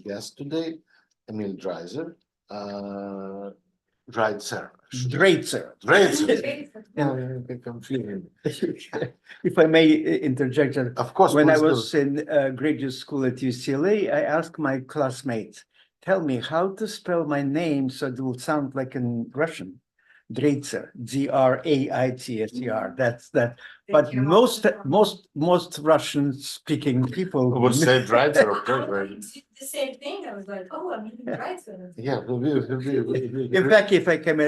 guest today, Emil Draitser. Draitser. Draitser. Draitser. Confusing. If I may interject, Of course. when I please do. was in graduate school at UCLA, I asked my classmates, tell me how to spell my name so it will sound like in Russian. Draitser, Draitser. That's that. But most Russian-speaking people Would say Draitser, of course, I right? did the same thing. I was like, oh, I'm eating Draitser. Yeah. In fact, if I can,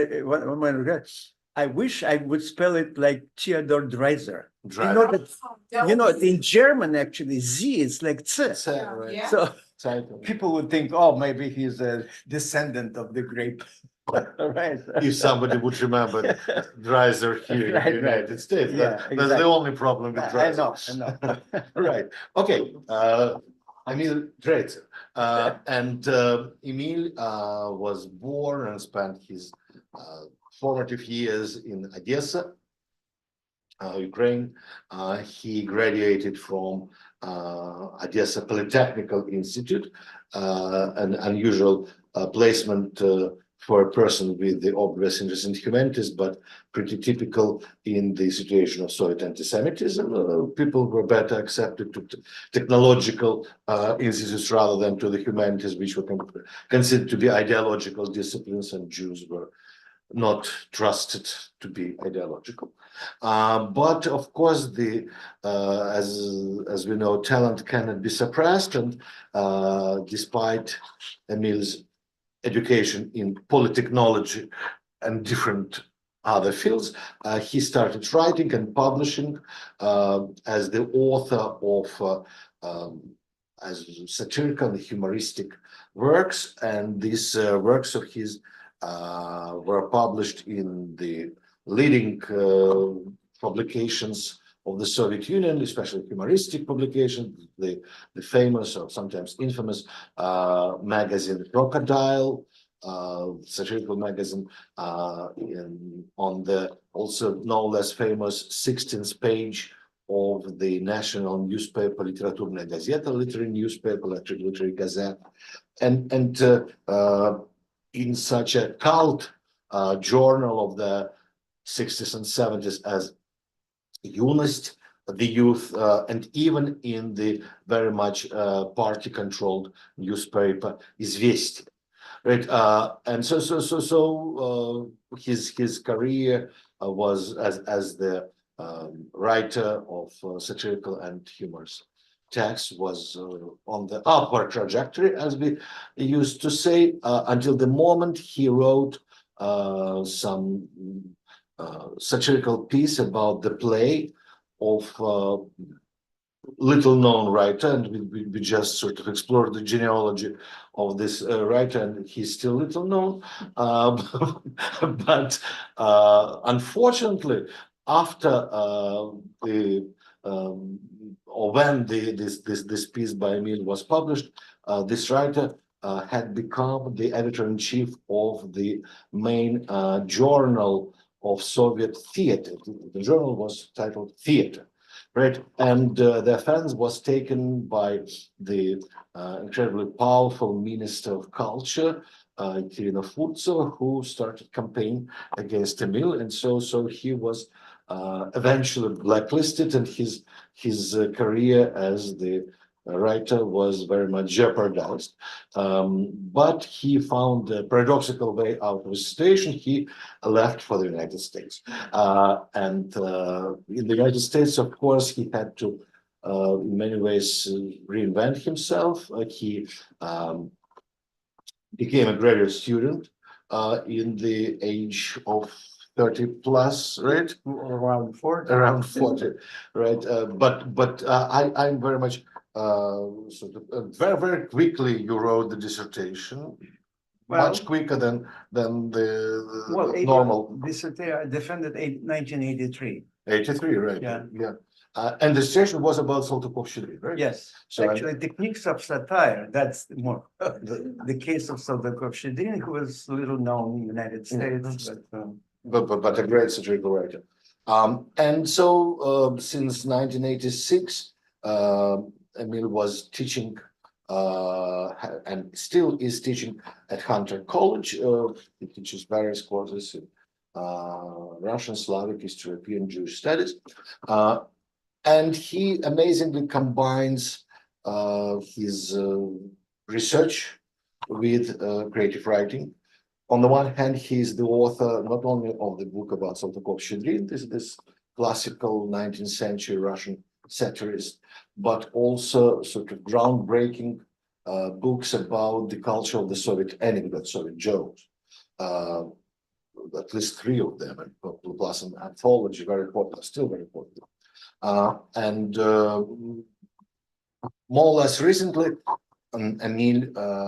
I wish I would spell it like Theodor Dreiser. You know that in German actually Z is like Z. Yeah. So people would think, oh, maybe he's a descendant of the grape. Right. If somebody would remember Draitser here in the United States, Yeah, that's exactly. the only problem with Draitser. I know. Right. Okay. Emil Draitser. And Emil was born and spent his formative years in Odessa, Ukraine. He graduated from Odessa Polytechnical Institute, an unusual placement for a person with the obvious interest in humanities, but pretty typical in the situation of Soviet anti-Semitism. People were better accepted to technological institutes rather than to the humanities, which were considered to be ideological disciplines, and Jews were not trusted to be ideological. But of course, as we know, talent cannot be suppressed, and despite Emil's education in polytechnology and different other fields, he started writing and publishing as the author of as satirical and humoristic works, and these works of his were published in the leading publications of the Soviet Union, especially humoristic publications, the famous or sometimes infamous magazine Crocodile, satirical magazine, on the also no less famous 16th page of the national newspaper Literatury Gazeta, literary newspaper, literary gazette, and in such a cult journal of the 60s and 70s as Unist, the Youth, and even in the very much party-controlled newspaper Izvestia, right? And so his career was as the writer of satirical and humorous text was on the upward trajectory, as we used to say, until the moment he wrote some satirical piece about the play of little known writer, and we just sort of explored the genealogy of this writer, and he's still little known. But unfortunately, after or when this piece by Emil was published, this writer had become the editor-in-chief of the main journal of Soviet theater. The journal was titled Theater, right? And the offense was taken by the incredibly powerful Minister of Culture, Irina Furtsova, who started campaign against Emil, and so he was eventually blacklisted, and his career as the writer was very much jeopardized. But he found a paradoxical way out of the situation. He left for the United States. And in the United States, of course, he had to, in many ways, reinvent himself. He became a graduate student in the age of 30 plus, right? Around 40. Around 40, right? But I'm very much sort of very quickly you wrote the dissertation, much quicker than the normal. Dissertation I defended 1983. 83, right? Yeah. And the dissertation was about Saltykov-Shchedrin, right? Yes. So actually, techniques of satire. That's more the case of Saltykov-Shchedrin, who was little known in the United States, but a great satirical writer. And so since 1986, Emil was teaching and and still is teaching at Hunter College. He teaches various courses in Russian, Slavic, East European, Jewish studies. And he amazingly combines his research with creative writing. On the one hand, he is the author not only of the book about Saltykov-Shchedrin, this classical 19th century Russian satirist, but also sort of groundbreaking books about the culture of the Soviet anecdote, Soviet jokes. At least 3 of them, and plus an anthology, very popular, still very popular. And more or less recently, Emil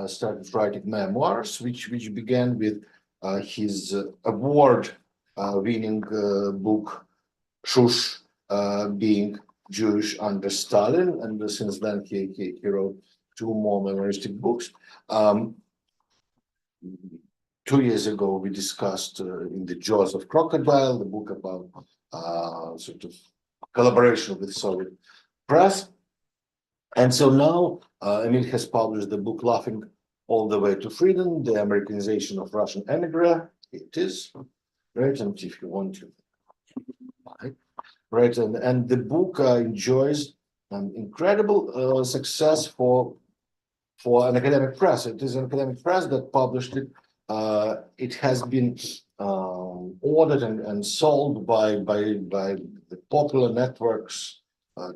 started writing memoirs, which began with his award-winning book Shush, being Jewish under Stalin, and since then he wrote 2 more memoiristic books. 2 years ago, we discussed in the Jaws of Crocodile, the book about sort of collaboration with Soviet press. And so now Emil has published the book Laughing All the Way to Freedom, the Americanization of Russian Emigre. It is, right? And if you want to buy, right? And the book enjoys an incredible success for an academic press. It is an academic press that published it. It has been ordered and sold by the popular networks,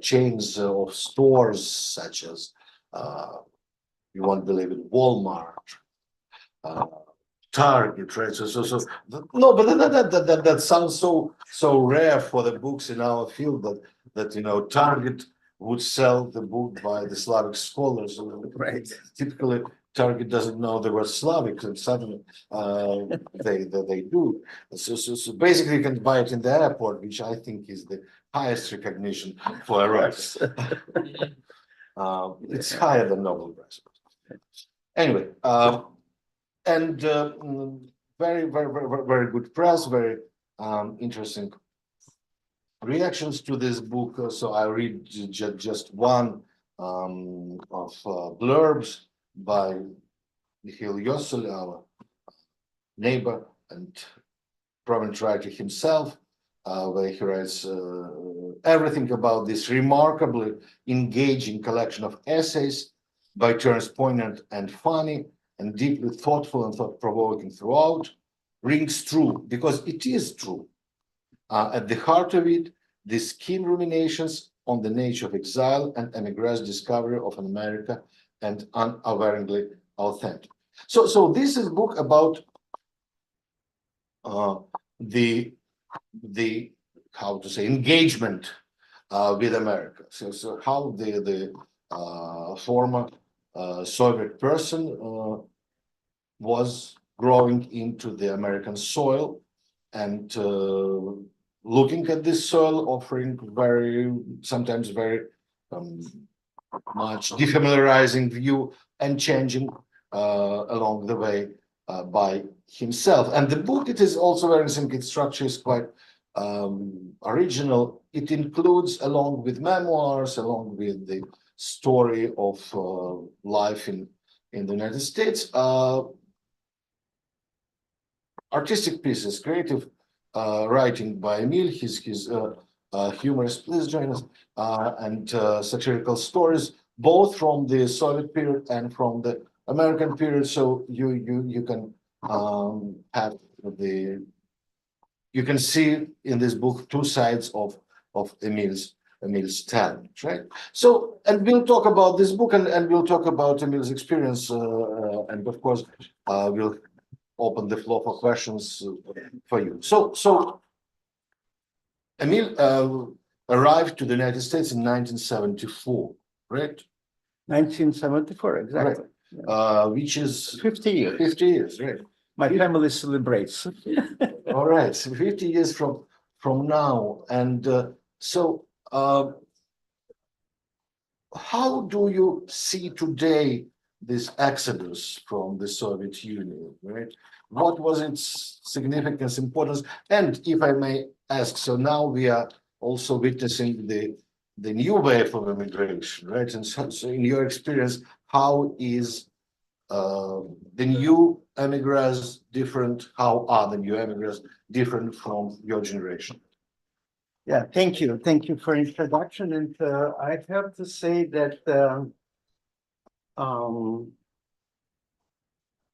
chains of stores such as, you won't believe it, Walmart, Target, right? No, but that sounds so rare for the books in our field that you know Target would sell the book by the Slavic scholars. Right. Typically, Target doesn't know the word Slavic, and suddenly they do. So basically, you can buy it in the airport, which I think is the highest recognition for a writer. It's higher than Nobel Prize. Anyway, and very good press, very interesting reactions to this book. So I read just one of blurbs by Mikhail Yosel, our neighbor and prominent writer himself, where he writes everything about this remarkably engaging collection of essays, by turns poignant and funny, and deeply thoughtful and thought-provoking throughout, rings true, because it is true. At the heart of it, these keen ruminations on the nature of exile and emigre's discovery of an America and unawareingly authentic. So this is a book about the how to say engagement with America. So how the former Soviet person was growing into the American soil and looking at this soil, offering sometimes very much defamiliarizing view and changing along the way by himself. And the book, it is also very interesting. Its structure is quite original. It includes, along with memoirs, along with the story of life in the United States, artistic pieces, creative writing by Emil, his humorous, please join us, and satirical stories, both from the Soviet period and from the American period. So you can have you can see in this book 2 sides of Emil's talent, right? So, and we'll talk about this book and we'll talk about Emil's experience, and of course we'll open the floor for questions for you. So Emil arrived to the United States in 1974, right? 1974, exactly. Right. Which is 50 years. 50 years, right? My family celebrates. All right, so 50 years from now, and so how do you see today this exodus from the Soviet Union, right? What was its significance, importance? And if I may ask, so now we are also witnessing the new wave of immigration, right? And so in your experience, how is the new immigrants different? How are the new immigrants different from your generation? Yeah, thank you. Thank you for introduction. And I have to say that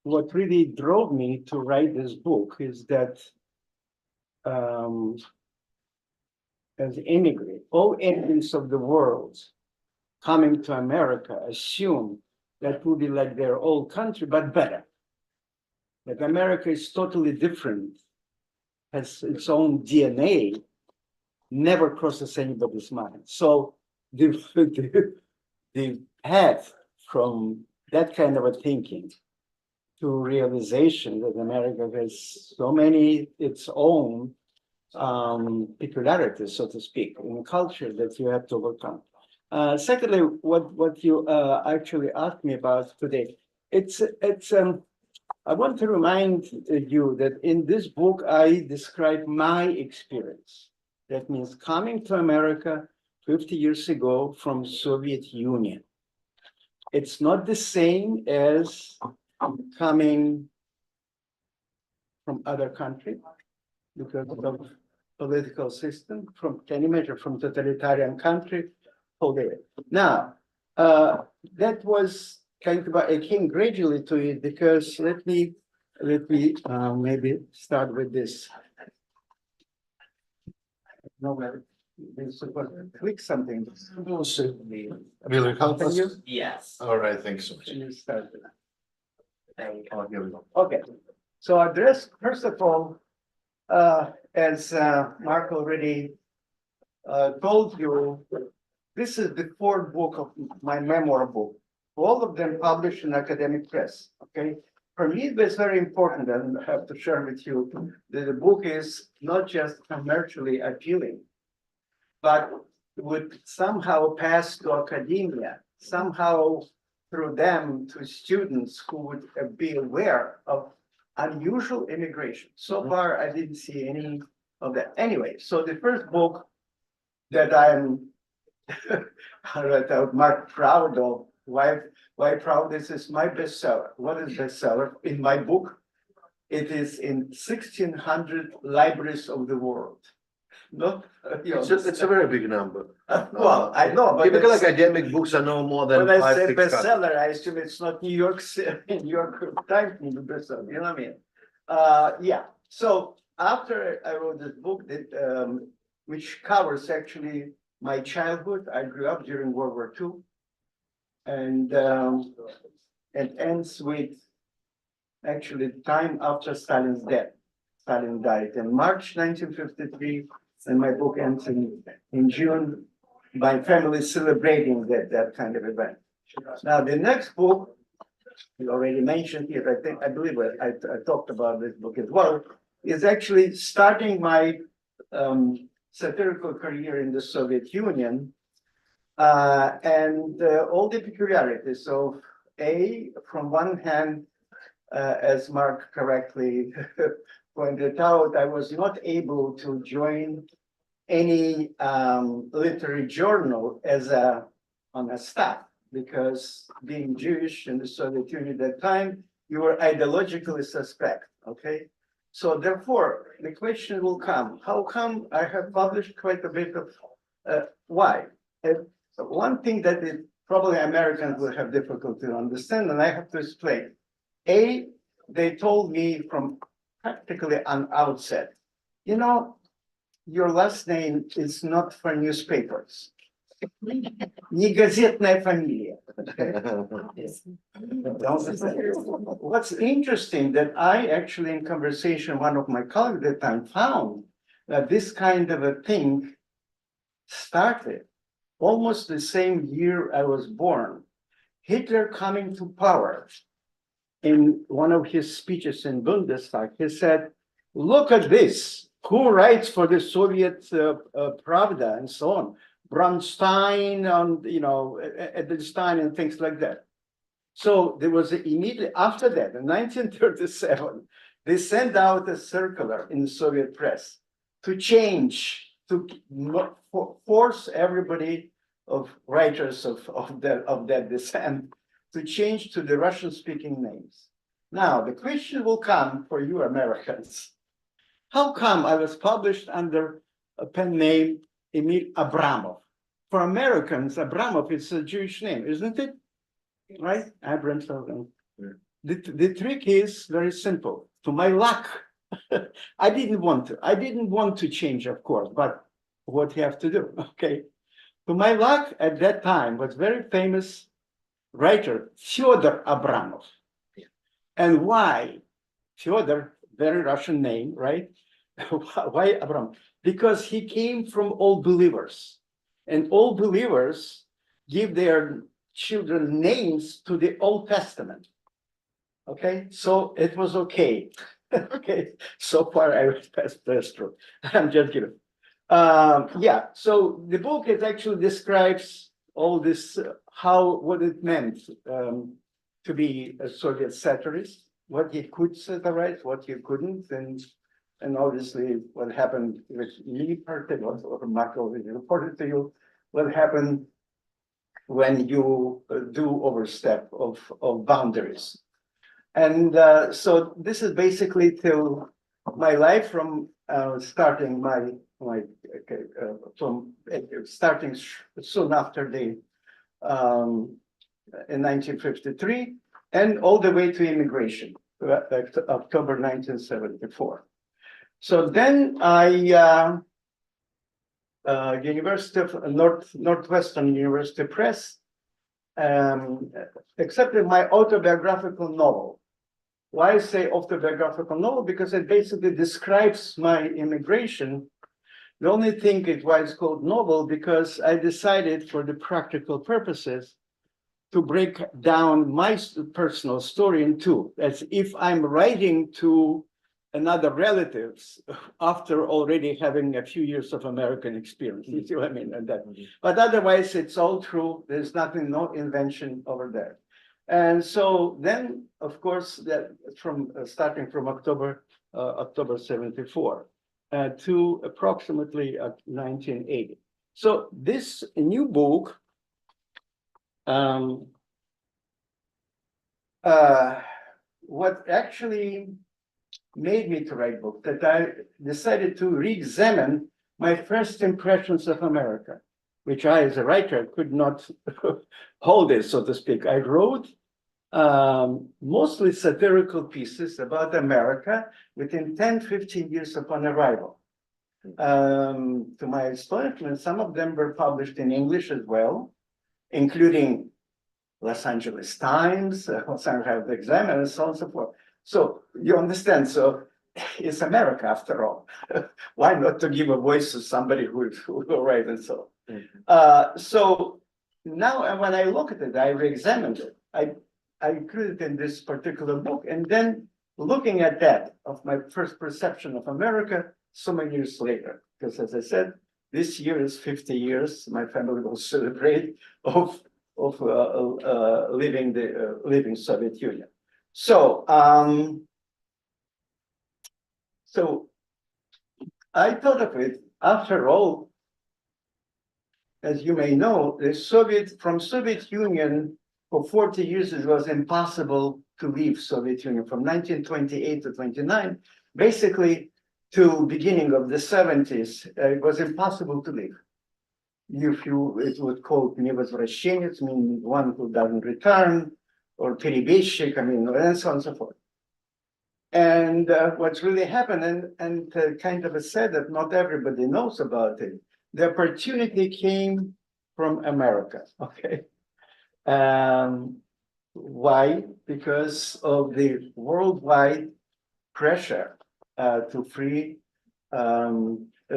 what really drove me to write this book is that as immigrant, all immigrants of the world coming to America assume that will be like their old country, but better. That America is totally different, has its own DNA, never crosses anybody's mind. So the path from that kind of a thinking to realization that America has so many its own peculiarities, so to speak, in culture that you have to overcome. Secondly, what you actually asked me about today, I want to remind you that in this book I describe my experience. That means coming to America 50 years ago from Soviet Union. It's not the same as coming from other country because of political system. Can you imagine, from totalitarian country? Now, that was kind of, I came gradually to it because let me maybe start with this. No, we're supposed to click something. Emil, help Can us? you? Yes. All right, thanks so much. Can you start? There we go. Oh, here we go. Okay, so address, first of all, as Mark already told you, this is the fourth book of my memoir book. All of them published in academic press, okay? For me, it was very important, and I have to share with you, that the book is not just commercially appealing, but would somehow pass to academia, somehow through them to students who would be aware of unusual immigration. So far, I didn't see any of that. Anyway, so the first book that I'm Mark proud of, why proud? This is my bestseller. What is bestseller? In my book, it is in 1,600 libraries of the world. Not, It's a very big number. well, I know, but Typical academic books are no more than when I 5, say 6 bestseller, I assume it's not New York City, New York Times bestseller. You know what I mean? Yeah. So after I wrote this book, that which covers actually my childhood, I grew up during World War II, and ends with actually time after Stalin's death. Stalin died in March 1953, and my book ends in June. My family celebrating that kind of event. Now, the next book, you already mentioned it, I believe I talked about this book as well, is actually starting my satirical career in the Soviet Union, and all the peculiarities. So, from one hand, as Mark correctly pointed out, I was not able to join any literary journal as on a staff, because being Jewish in the Soviet Union at that time, you were ideologically suspect, okay? So therefore, the question will come, how come I have published quite a bit of, why? One thing that probably Americans will have difficulty to understand, and I have to explain. They told me from practically an outset, you know, your last name is not for newspapers. Не газетная фамилия. What's interesting that I actually, in conversation, one of my colleagues at the time found that this kind of a thing started almost the same year I was born. Hitler coming to power, in one of his speeches in Bundestag, he said, look at this. Who writes for the Soviet Pravda and so on? Bronstein, and Edelstein and things like that. So there was immediately after that, in 1937, they sent out a circular in the Soviet press to change, to force everybody of writers of that descent to change to the Russian-speaking names. Now, the question will come for you Americans. How come I was published under a pen name Emil Abramov? For Americans, Abramov is a Jewish name, isn't it? Right? Abramov. The trick is very simple. To my luck, I didn't want to. I didn't want to change, of course, but what you have to do, okay? To my luck, at that time, was very famous writer, Fyodor Abramov. And why? Fyodor, very Russian name, right? Why Abramov? Because he came from all believers. And all believers give their children names to the Old Testament. Okay, so it was okay. Okay, so far I passed through. I'm just kidding. Yeah, so the book it actually describes all this, what it meant to be a Soviet satirist, what you could satirize, what you couldn't, and obviously what happened with me, what Mark already reported to you, what happened when you do overstep of boundaries. And so this is basically till my life from starting starting soon after the in 1953 and all the way to immigration, October 1974. So then I University of Northwestern University Press accepted my autobiographical novel. Why I say autobiographical novel? Because it basically describes my immigration. The only thing why it's called novel, because I decided for the practical purposes to break down my personal story in two. As if I'm writing to another relatives after already having a few years of American experience. You see what I mean? And that. But otherwise, it's all true. There's nothing, no invention over there. And so then, of course, that from starting from October 74 to approximately 1980. So this new book what actually made me to write book, that I decided to re-examine my first impressions of America, which I, as a writer, could not hold it, so to speak. I wrote mostly satirical pieces about America within 10, 15 years upon arrival. To my astonishment, some of them were published in English as well, including Los Angeles Times, Los Angeles Examiner, and so on and so forth. So you understand, so it's America after all. Why not to give a voice to somebody who will write and so on. So now when I look at it, I re-examined it. I included it in this particular book, and then looking at that of my first perception of America so many years later, because as I said, this year is 50 years. My family will celebrate of leaving Soviet Union. So so I thought of it. After all, as you may know, from Soviet Union for 40 years it was impossible to leave Soviet Union. From 1928 to 29, basically to beginning of the 70s, it was impossible to leave. It would call невозвращенец, meaning one who doesn't return, or перебежчик, and so on and so forth. And what's really happened, and kind of sad that not everybody knows about it, the opportunity came from America, okay? Why? Because of the worldwide pressure to free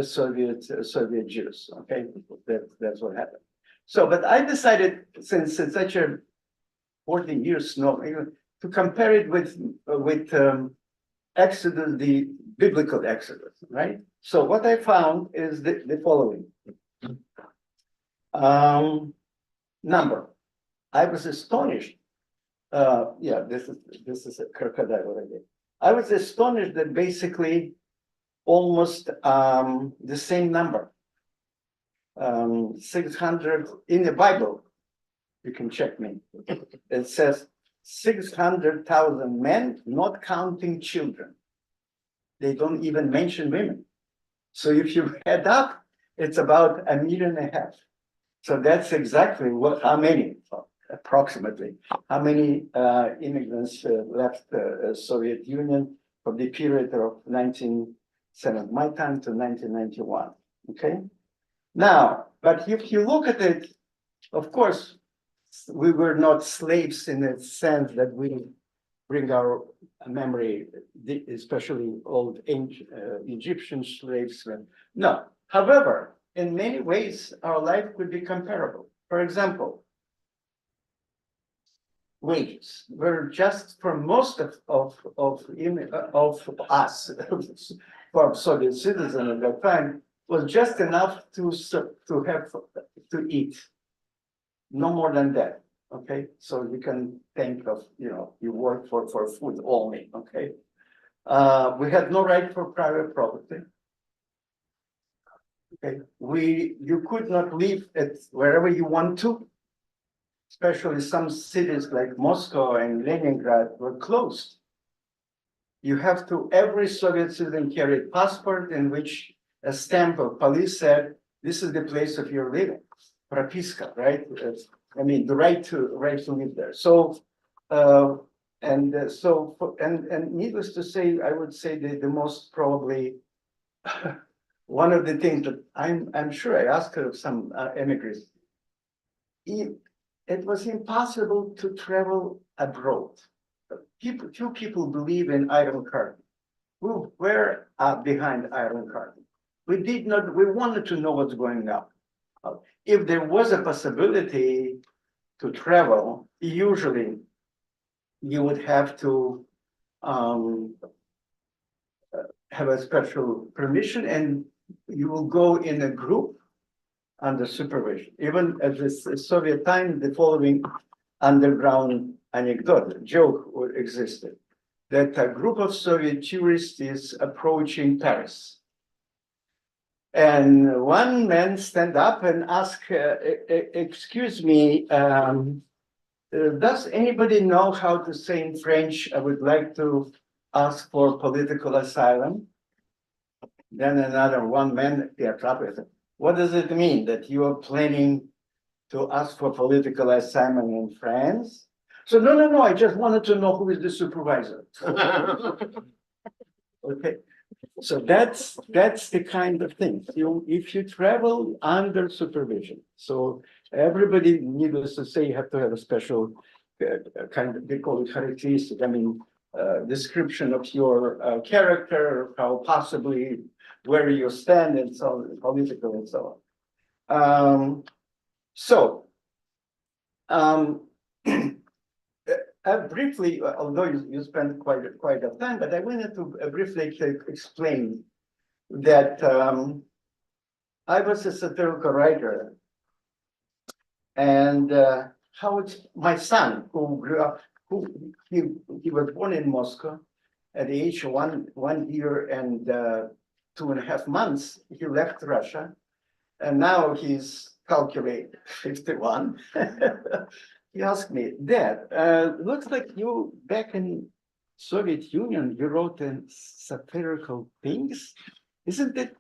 Soviet Jews, okay? That's what happened. So, but I decided, since it's such a 40 years to compare it with Exodus, the biblical Exodus, right? So what I found is the following. Number. I was astonished. Yeah, this is a crocodile already. I was astonished that basically almost the same number, 600 in the Bible, You can check me. It says 600,000 men, not counting children. They don't even mention women. So if you add up, it's about 1.5 million. So that's exactly how many, approximately, how many immigrants left the Soviet Union from the period of 1970, my time, to 1991. Okay. Now, but if you look at it, of course, we were not slaves in the sense that we bring our memory, especially old ancient Egyptian slaves. No, however, in many ways, our life could be comparable. For example, wages were just for most of us, for Soviet citizens at that time, was just enough to have to eat. No more than that. Okay, so you can think of, you work for food only. Okay, we had no right for private property. Okay, you could not live at wherever you want to, especially some cities like Moscow and Leningrad were closed. You have to, every Soviet citizen carried passport in which a stamp of police said, this is the place of your living, propiska, right? I mean, the right to live there. So, and needless to say, I would say that the most probably one of the things that I'm sure I asked some immigrants, it was impossible to travel abroad. Few people believe in Iron Curtain. We were behind Iron Curtain. We wanted to know what's going on. If there was a possibility to travel, usually you would have to have a special permission, and you will go in a group under supervision. Even at the Soviet time, the following underground anecdote, joke existed, that a group of Soviet tourists is approaching Paris. And one man stand up and ask, excuse me, does anybody know how to say in French, I would like to ask for political asylum? Then another one man, what does it mean that you are planning to ask for political asylum in France? So no, I just wanted to know who is the supervisor. Okay. So that's the kind of thing. If you travel under supervision, so everybody, needless to say, you have to have a special kind of, they call it characteristic. I mean, description of your character, how possibly where you stand, and so on, political and so on. Briefly, although you spent quite a time, but I wanted to briefly explain that I was a satirical writer, and how it's my son who grew up, he was born in Moscow at the age of one year and 2.5 months. He left Russia, and now he's calculated 51. He asked me, Dad, looks like you back in Soviet Union, you wrote in satirical things. Isn't it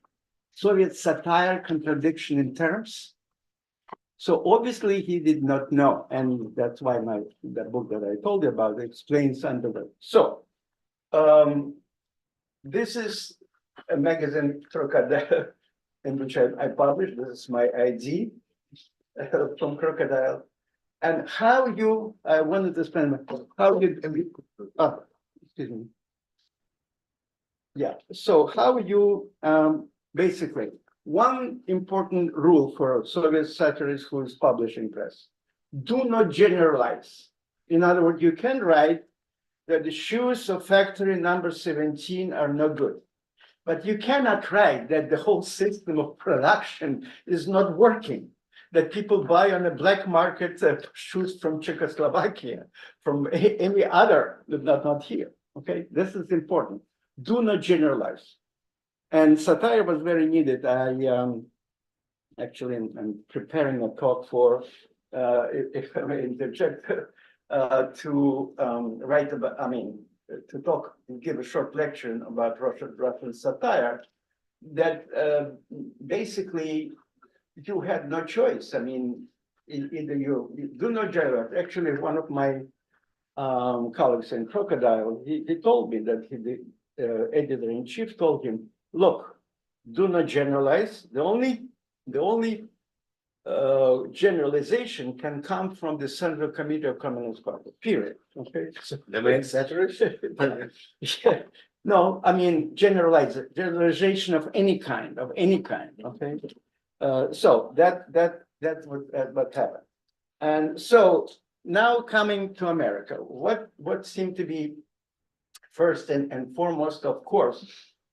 Soviet satire contradiction in terms? So obviously he did not know. And that's why the book that I told you about explains under that. So this is a magazine, Crocodile, in which I published. This is my ID from Crocodile. And how you, I wanted to spend, how you, excuse me. Yeah, so how you, basically, one important rule for Soviet satirists who is publishing press, do not generalize. In other words, you can write that the shoes of factory number 17 are no good, but you cannot write that the whole system of production is not working, that people buy on the black market shoes from Czechoslovakia, from any other, not here, okay? This is important. Do not generalize. And satire was very needed. Actually, I'm preparing a talk for if I may interject, to write about, to talk, give a short lecture about Russian satire, that basically you had no choice. I mean, either you do not generalize. Actually, one of my colleagues in Crocodile, he told me that the editor-in-chief told him, look, do not generalize. The only generalization can come from the Central Committee of Communist Party, period. Okay. So, The main satirist? yeah. No, I mean generalization of any kind, okay. So that's what happened. And so now coming to America, what seemed to be first and foremost, of course,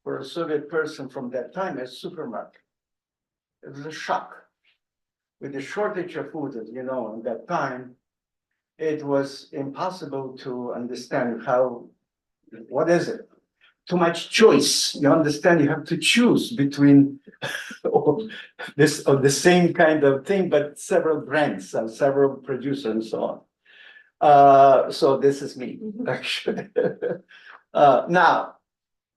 for a Soviet person from that time, a supermarket. It was a shock. With the shortage of food, as you know, at that time, it was impossible to understand what is it? Too much choice. You understand, you have to choose between this or the same kind of thing, but several brands and several producers and so on. So this is me, actually. Now,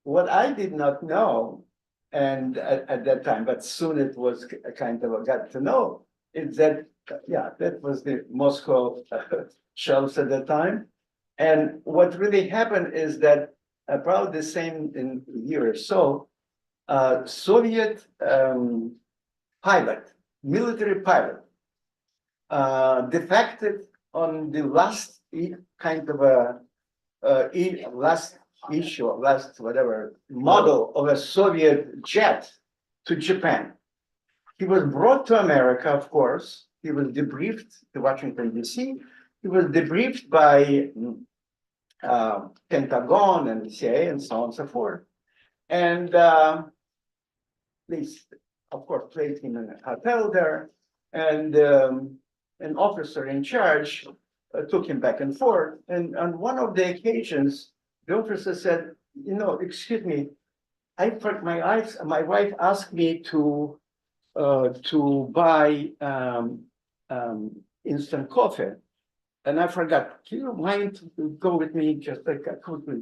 what I did not know, and at that time, but soon it was a kind of got to know, is that, that was the Moscow shelves at the time. And what really happened is that about the same in a year or so, Soviet military pilot, defected on the last kind of last whatever model of a Soviet jet to Japan. He was brought to America, of course. He was debriefed to Washington, D.C. He was debriefed by Pentagon and CIA and so on and so forth. And please, of course, placed him in a hotel there. And an officer in charge took him back and forth. And on one of the occasions, the officer said, excuse me, my wife asked me to buy instant coffee, and I forgot. Do you mind to go with me just like quickly?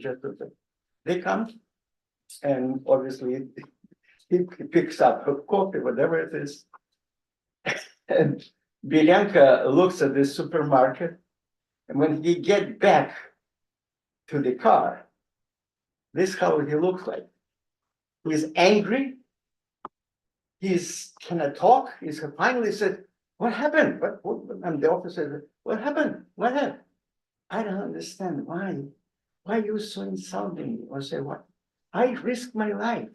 They come, and obviously he picks up coffee, whatever it is, and Bianca looks at this supermarket, and when he get back to the car, this is how he looks like. He's angry. He's cannot talk. He's finally said, "What happened?" And the officer said, "What happened? What happened?" I don't understand why. Why you so insulting me? Or say what? I risked my life.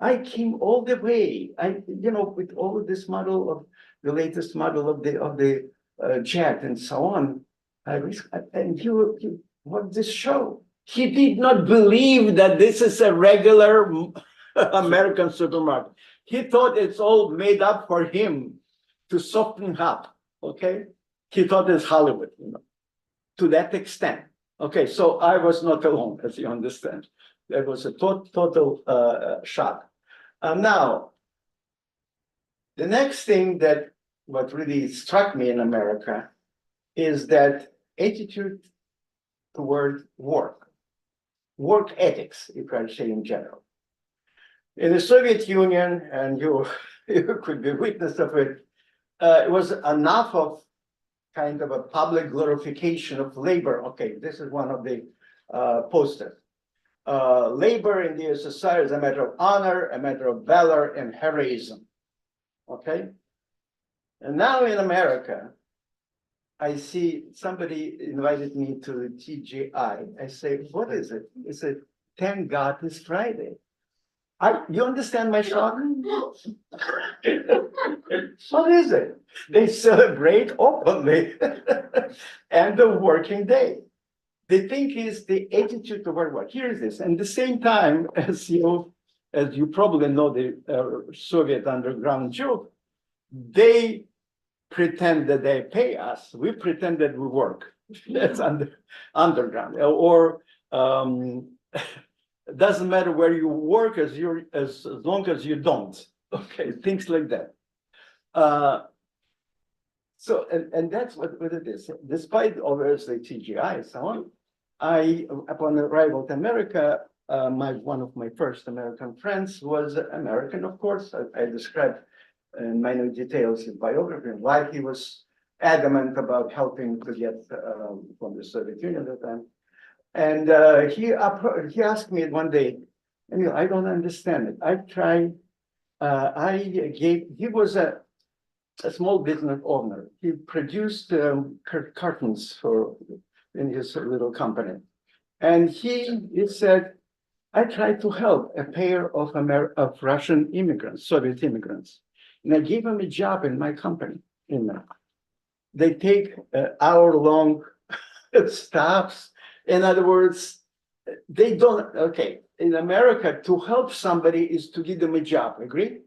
I came all the way. With all of this model of the latest model of the jet and so on. I risked, and you what this show? He did not believe that this is a regular American supermarket. He thought it's all made up for him to soften up, okay? He thought it's Hollywood, to that extent. Okay, so I was not alone, as you understand. There was a total shock. Now, the next thing what really struck me in America is that attitude toward work ethics, if I say in general. In the Soviet Union, and you could be witness of it, it was enough of kind of a public glorification of labor. Okay, this is one of the posters. Labor in the USSR is a matter of honor, a matter of valor, and heroism. Okay? And now in America, I see somebody invited me to the TGI. I say, what is it? He said, thank God it's Friday. You understand my shock? What is it? They celebrate openly and the working day. The thing is the attitude toward work. Here is this. And at the same time, as you probably know, the Soviet underground joke, they pretend that they pay us. We pretend that we work. That's underground. Or it doesn't matter where you work as long as you don't. Okay, things like that. So, and that's what it is. Despite obviously TGI and so on, upon arrival to America, one of my first American friends was American, of course. I described in minute details his biography and why he was adamant about helping to get from the Soviet Union at the time. And he asked me one day, Emil, I don't understand it. He was a small business owner. He produced cartons in his little company. And he said, I tried to help a pair of Russian immigrants, Soviet immigrants. And I gave them a job in my company. They take hour-long stops. In other words, they don't, okay, in America, to help somebody is to give them a job, agree?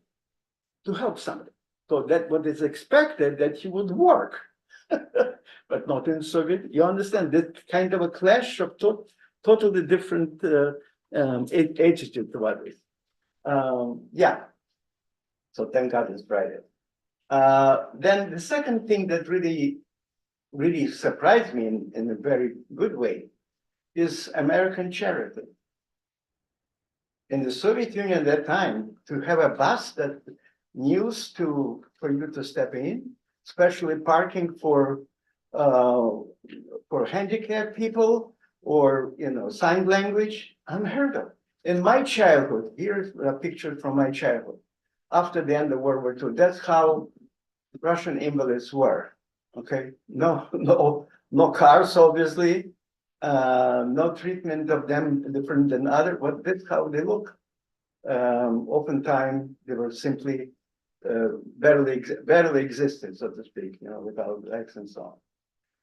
To help somebody. So that what is expected that he would work, but not in Soviet. You understand that kind of a clash of totally different attitude toward it. Yeah. So thank God it's Friday. Then the second thing that really surprised me in a very good way is American charity. In the Soviet Union at that time, to have a bus that news for you to step in, especially parking for handicapped people or sign language, unheard of. In my childhood, here's a picture from my childhood. After the end of World War II, that's how Russian invalids were. Okay, no cars, obviously, no treatment of them different than other. But that's how they look. Oftentimes, they were simply barely existed, so to speak, without legs and so on.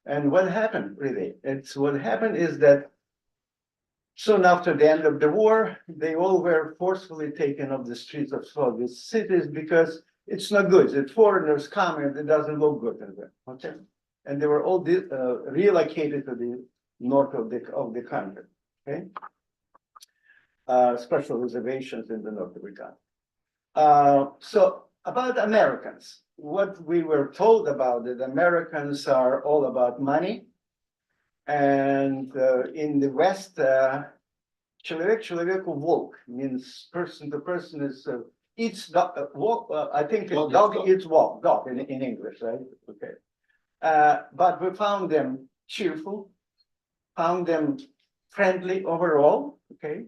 And what happened, really? What happened is that soon after the end of the war, they all were forcefully taken off the streets of Soviet cities because it's not good. If foreigners come and it doesn't look good in them. Okay, and they were all relocated to the north of the country. Okay, special reservations in the north of the country. So about Americans, what we were told about it, Americans are all about money. And in the West, человек человеку волк means person to person is eats dog, I think dog eats walk, dog in English, right? Okay. But we found them cheerful, found them friendly overall, okay?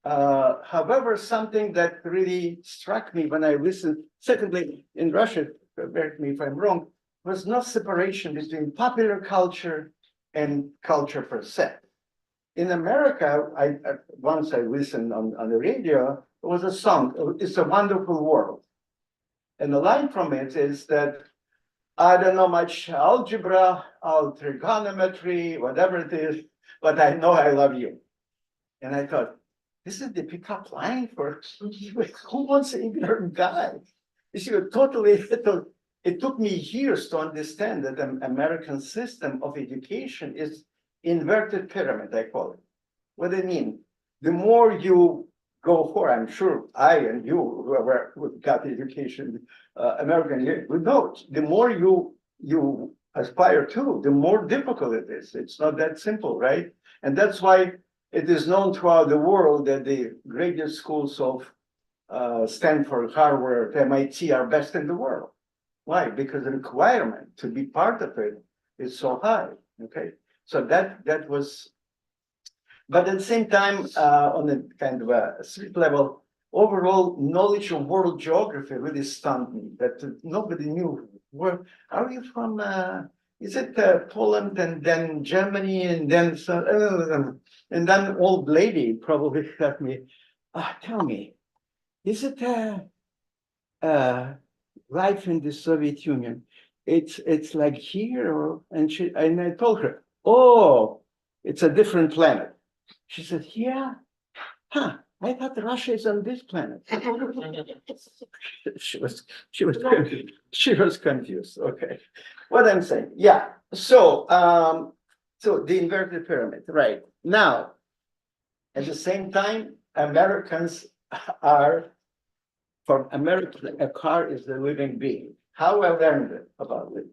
However, something that really struck me when I listened, secondly, in Russia, correct me if I'm wrong, was no separation between popular culture and culture per se. In America, once I listened on the radio, it was a song, It's a Wonderful World. And the line from it is that I don't know much algebra, trigonometry, whatever it is, but I know I love you. And I thought, this is the pickup line for who wants an ignorant guy? You see, it took me years to understand that the American system of education is inverted pyramid, I call it. What do I mean? The more you go for, I'm sure I and you, who got education, American, we know, the more you aspire to, the more difficult it is. It's not that simple, right? And that's why it is known throughout the world that the graduate schools of Stanford, Harvard, MIT are best in the world. Why? Because the requirement to be part of it is so high. Okay, so that was, but at the same time, on a kind of a street level, overall knowledge of world geography really stunned me. That nobody knew where are you from? Is it Poland and then Germany and then and then old lady probably asked me, tell me, is it life in the Soviet Union? It's like here, or and I told her, oh, it's a different planet. She said, yeah, huh? I thought Russia is on this planet. she was confused. Okay, what I'm saying, yeah. So so the inverted pyramid, right? Now, at the same time, Americans are, for America, a car is a living being. How I learned about it.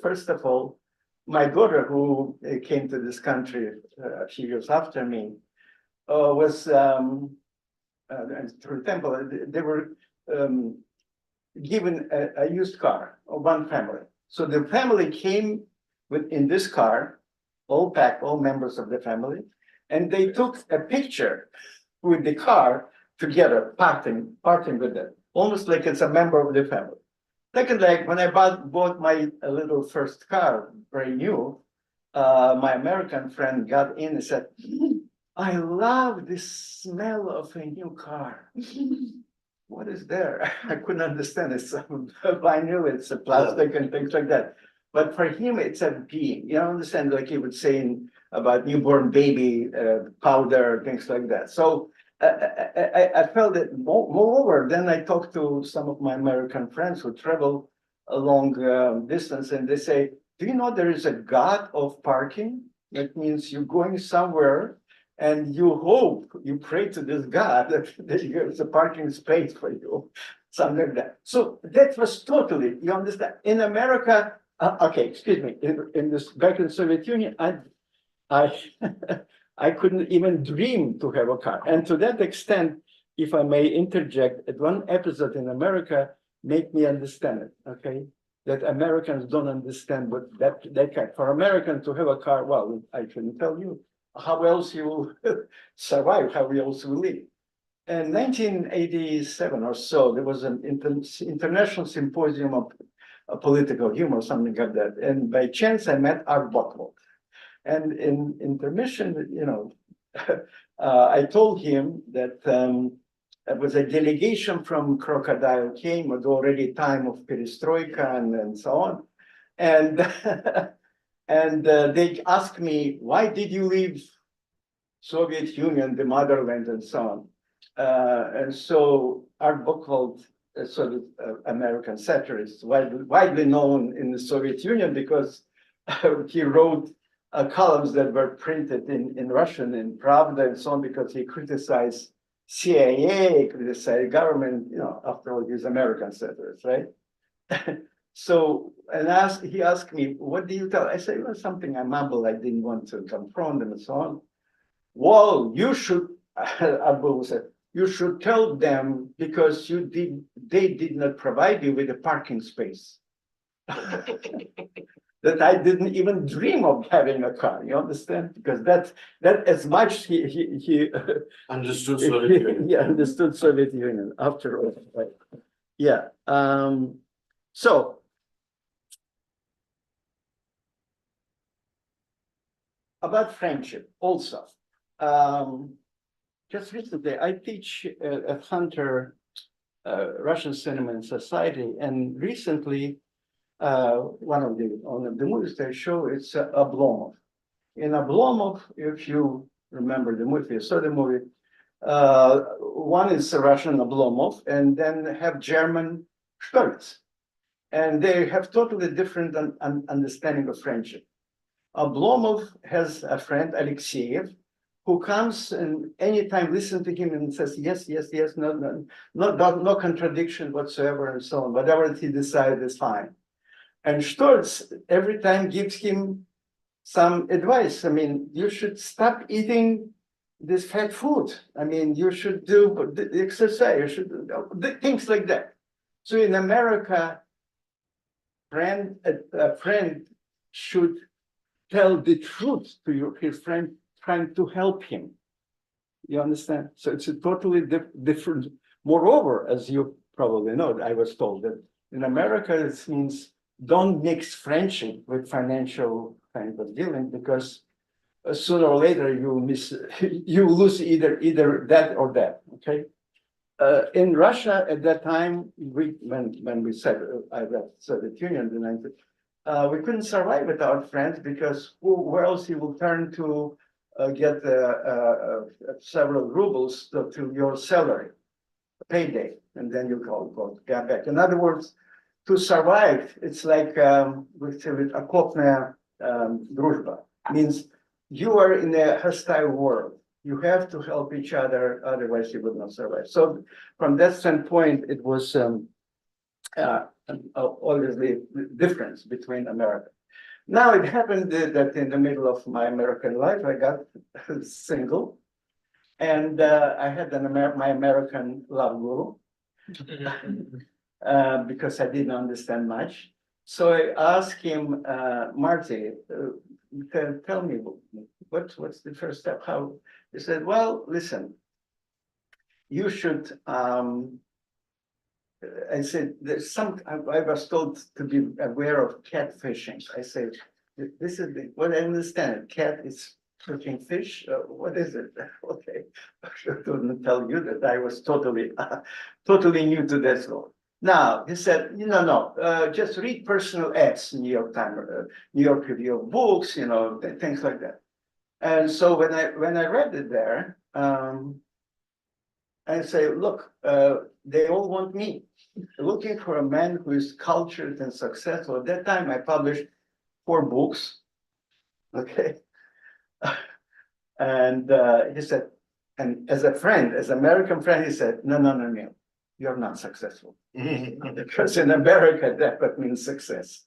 first of all, my daughter, who came to this country a few years after me, was, and for example, they were given a used car of one family. So the family came in this car, all packed, all members of the family, and they took a picture with the car together, parting with it, almost like it's a member of the family. Second, like when I bought my little first car, very new, my American friend got in and said, I love the smell of a new car. What is there? I couldn't understand it. I knew it's a plastic and things like that. But for him, it's a being. You understand, like he was saying about newborn baby powder, things like that. So I felt that moreover, then I talked to some of my American friends who travel a long distance, and they say, do you know there is a God of parking? That means you're going somewhere and you hope, you pray to this God that there's a parking space for you, something like that. So that was totally, you understand, in America, okay, excuse me, in this, back in the Soviet Union, I I couldn't even dream to have a car. And to that extent, if I may interject, at one episode in America made me understand it, okay? That Americans don't understand what that kind. For Americans to have a car, well, I shouldn't tell you how else you will survive, how else you will live. In 1987 or so, there was an international symposium of political humor, something like that. And by chance, I met Art Buchwald. And in intermission, you know, I told him that it was a delegation from Crocodile came, was already time of perestroika and so on. And and they asked me, why did you leave Soviet Union, the motherland, and so on? And so Art Buchwald, a sort of American satirist, widely known in the Soviet Union because he wrote columns that were printed in Russian in Pravda and so on, because he criticized CIA, criticized government, you know, after all, he's American satirist, right? So, and he asked me, what do you tell? I said, well, something I mumbled, I didn't want to confront them and so on. Well, you should, Abul said, you should tell them because they did not provide you with a parking space. That I didn't even dream of having a car, you understand? Because that as much he Understood Soviet Union. yeah, understood Soviet Union after all, right? Yeah. So about friendship also. Just recently, I teach at Hunter Russian Cinema and Society, and recently one of the movies they show, it's Oblomov. In Oblomov, if you remember the movie, you saw the movie, one is Russian Oblomov, and then have German Stolz. And they have totally different understanding of friendship. Oblomov has a friend, Alexeyev, who comes and anytime listen to him and says, yes, yes, yes, no contradiction whatsoever, and so on. Whatever he decides is fine. And Stolz every time gives him some advice. I mean, you should stop eating this fat food. I mean, you should do the exercise, you should do things like that. So in America, a friend should tell the truth to his friend, trying to help him. You understand? So it's a totally different. Moreover, as you probably know, I was told that in America, it means don't mix friendship with financial kind of dealing, because sooner or later you lose either that or that. Okay. In Russia at that time, when we said I left Soviet Union in the 90s, we couldn't survive without friends, because where else you will turn to get several rubles to your salary, payday, and then you go get back. In other words, to survive, it's like we say with окопная дружба, means you are in a hostile world. You have to help each other, otherwise you would not survive. So from that standpoint, it was obviously the difference between America. Now it happened that in the middle of my American life, I got single, and I had my American love guru because I didn't understand much. So I asked him, Marty, tell me what's the first step? How? He said, well, listen, you should. I said, there's some. I was told to be aware of catfishing. I said, this is what I understand. Cat is fishing fish. What is it? Okay, I shouldn't tell you that I was totally new to this law. Now he said, no, just read personal ads, New York Times, New York Review of Books, things like that. And so when I read it there, I say, look, they all want me. Looking for a man who is cultured and successful. At that time, I published 4 books. Okay. And he said, and as a friend, as an American friend, he said, no, you're not successful. Because in America, that means success.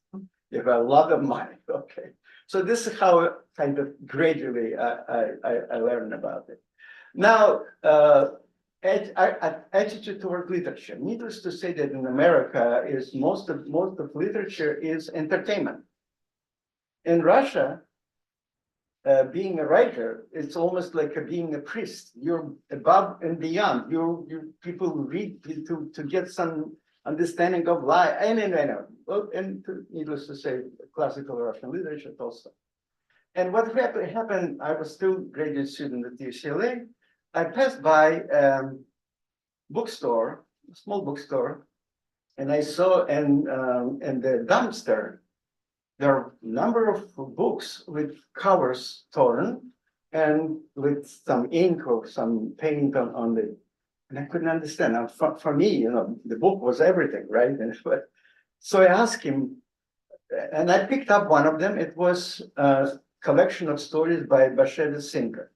You have a lot of money. Okay. So this is how kind of gradually I learned about it. Now, attitude toward literature. Needless to say that in America, is most of literature is entertainment. In Russia, being a writer, it's almost like being a priest. You're above and beyond. You people read to get some understanding of life. And needless to say, classical Russian literature also. And what happened, I was still a graduate student at UCLA. I passed by bookstore, a small bookstore, and I saw in the dumpster, there are a number of books with covers torn and with some ink or some paint on the, and I couldn't understand. Now, for me, the book was everything, right? So I asked him, and I picked up one of them. It was a collection of stories by Bashevis Singer.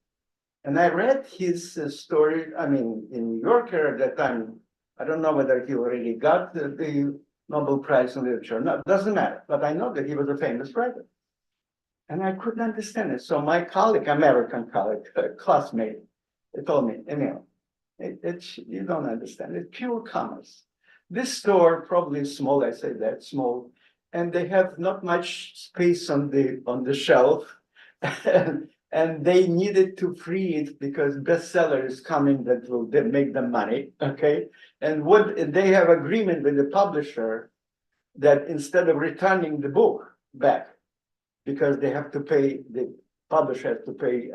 And I read his story, in New Yorker at that time. I don't know whether he already got the Nobel Prize in Literature or not, doesn't matter. But I know that he was a famous writer. And I couldn't understand it. So my colleague, American colleague, classmate, they told me, Emil, you don't understand, it's pure commerce. This store probably is small, I say that, small, and they have not much space on the shelf. And they needed to free it because bestseller is coming that will make them money, okay? And what they have agreement with the publisher that instead of returning the book back, because they have to pay, the publisher has to pay,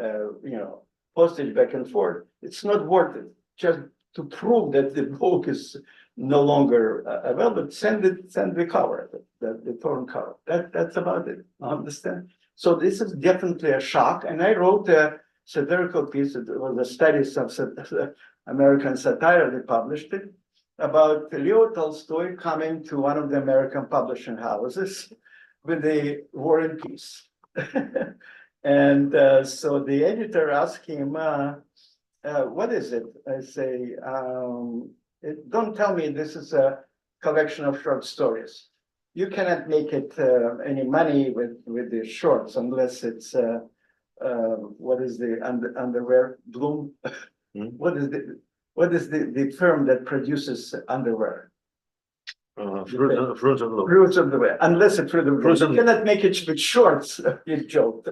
postage back and forth, it's not worth it. Just to prove that the book is no longer available, send the cover, the torn cover. That's about it, I understand? So this is definitely a shock. And I wrote a satirical piece, it was a studies of American satire, they published it, about Leo Tolstoy coming to one of the American publishing houses with a War and Peace. And so the editor asked him, what is it? I say, don't tell me this is a collection of short stories. You cannot make it any money with the shorts unless it's what is the underwear Bloom? What is the firm that produces underwear? Fruits of the Fruits of the Way. Unless it's Fruit of the Way. You cannot make it with shorts. You joked.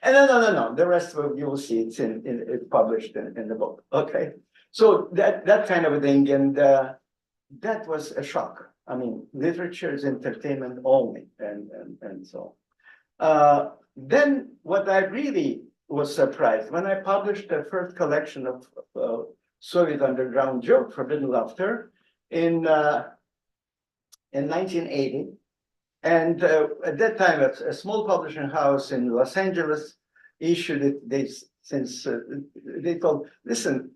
And no. The rest of you will see it's it's published in the book. Okay. So that kind of a thing, and that was a shock. Literature is entertainment only, and so. Then what I really was surprised when I published the first collection of Soviet underground joke, Forbidden Laughter, in 1980, and at that time, a small publishing house in Los Angeles issued it. They told, listen.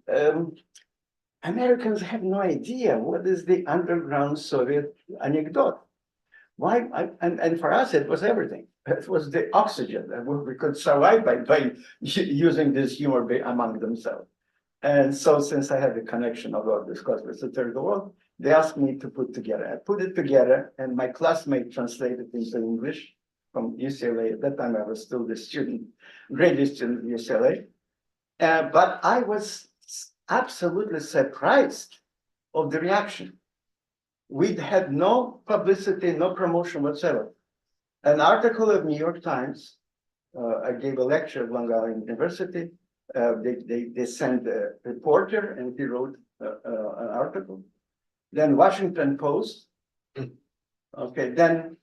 Americans have no idea what is the underground Soviet anecdote. Why? And for us, it was everything. It was the oxygen that we could survive by using this humor among themselves. And so, since I had the connection of all this cosmic satirical world, They asked me to put together. I put it together, and my classmate translated into English from UCLA. At that time, I was still the student, graduate student at UCLA. But I was absolutely surprised of the reaction. We had no publicity, no promotion whatsoever. An article of New York Times, I gave a lecture at Long Island University. They sent a reporter and he wrote an article. Then Washington Post. Okay, then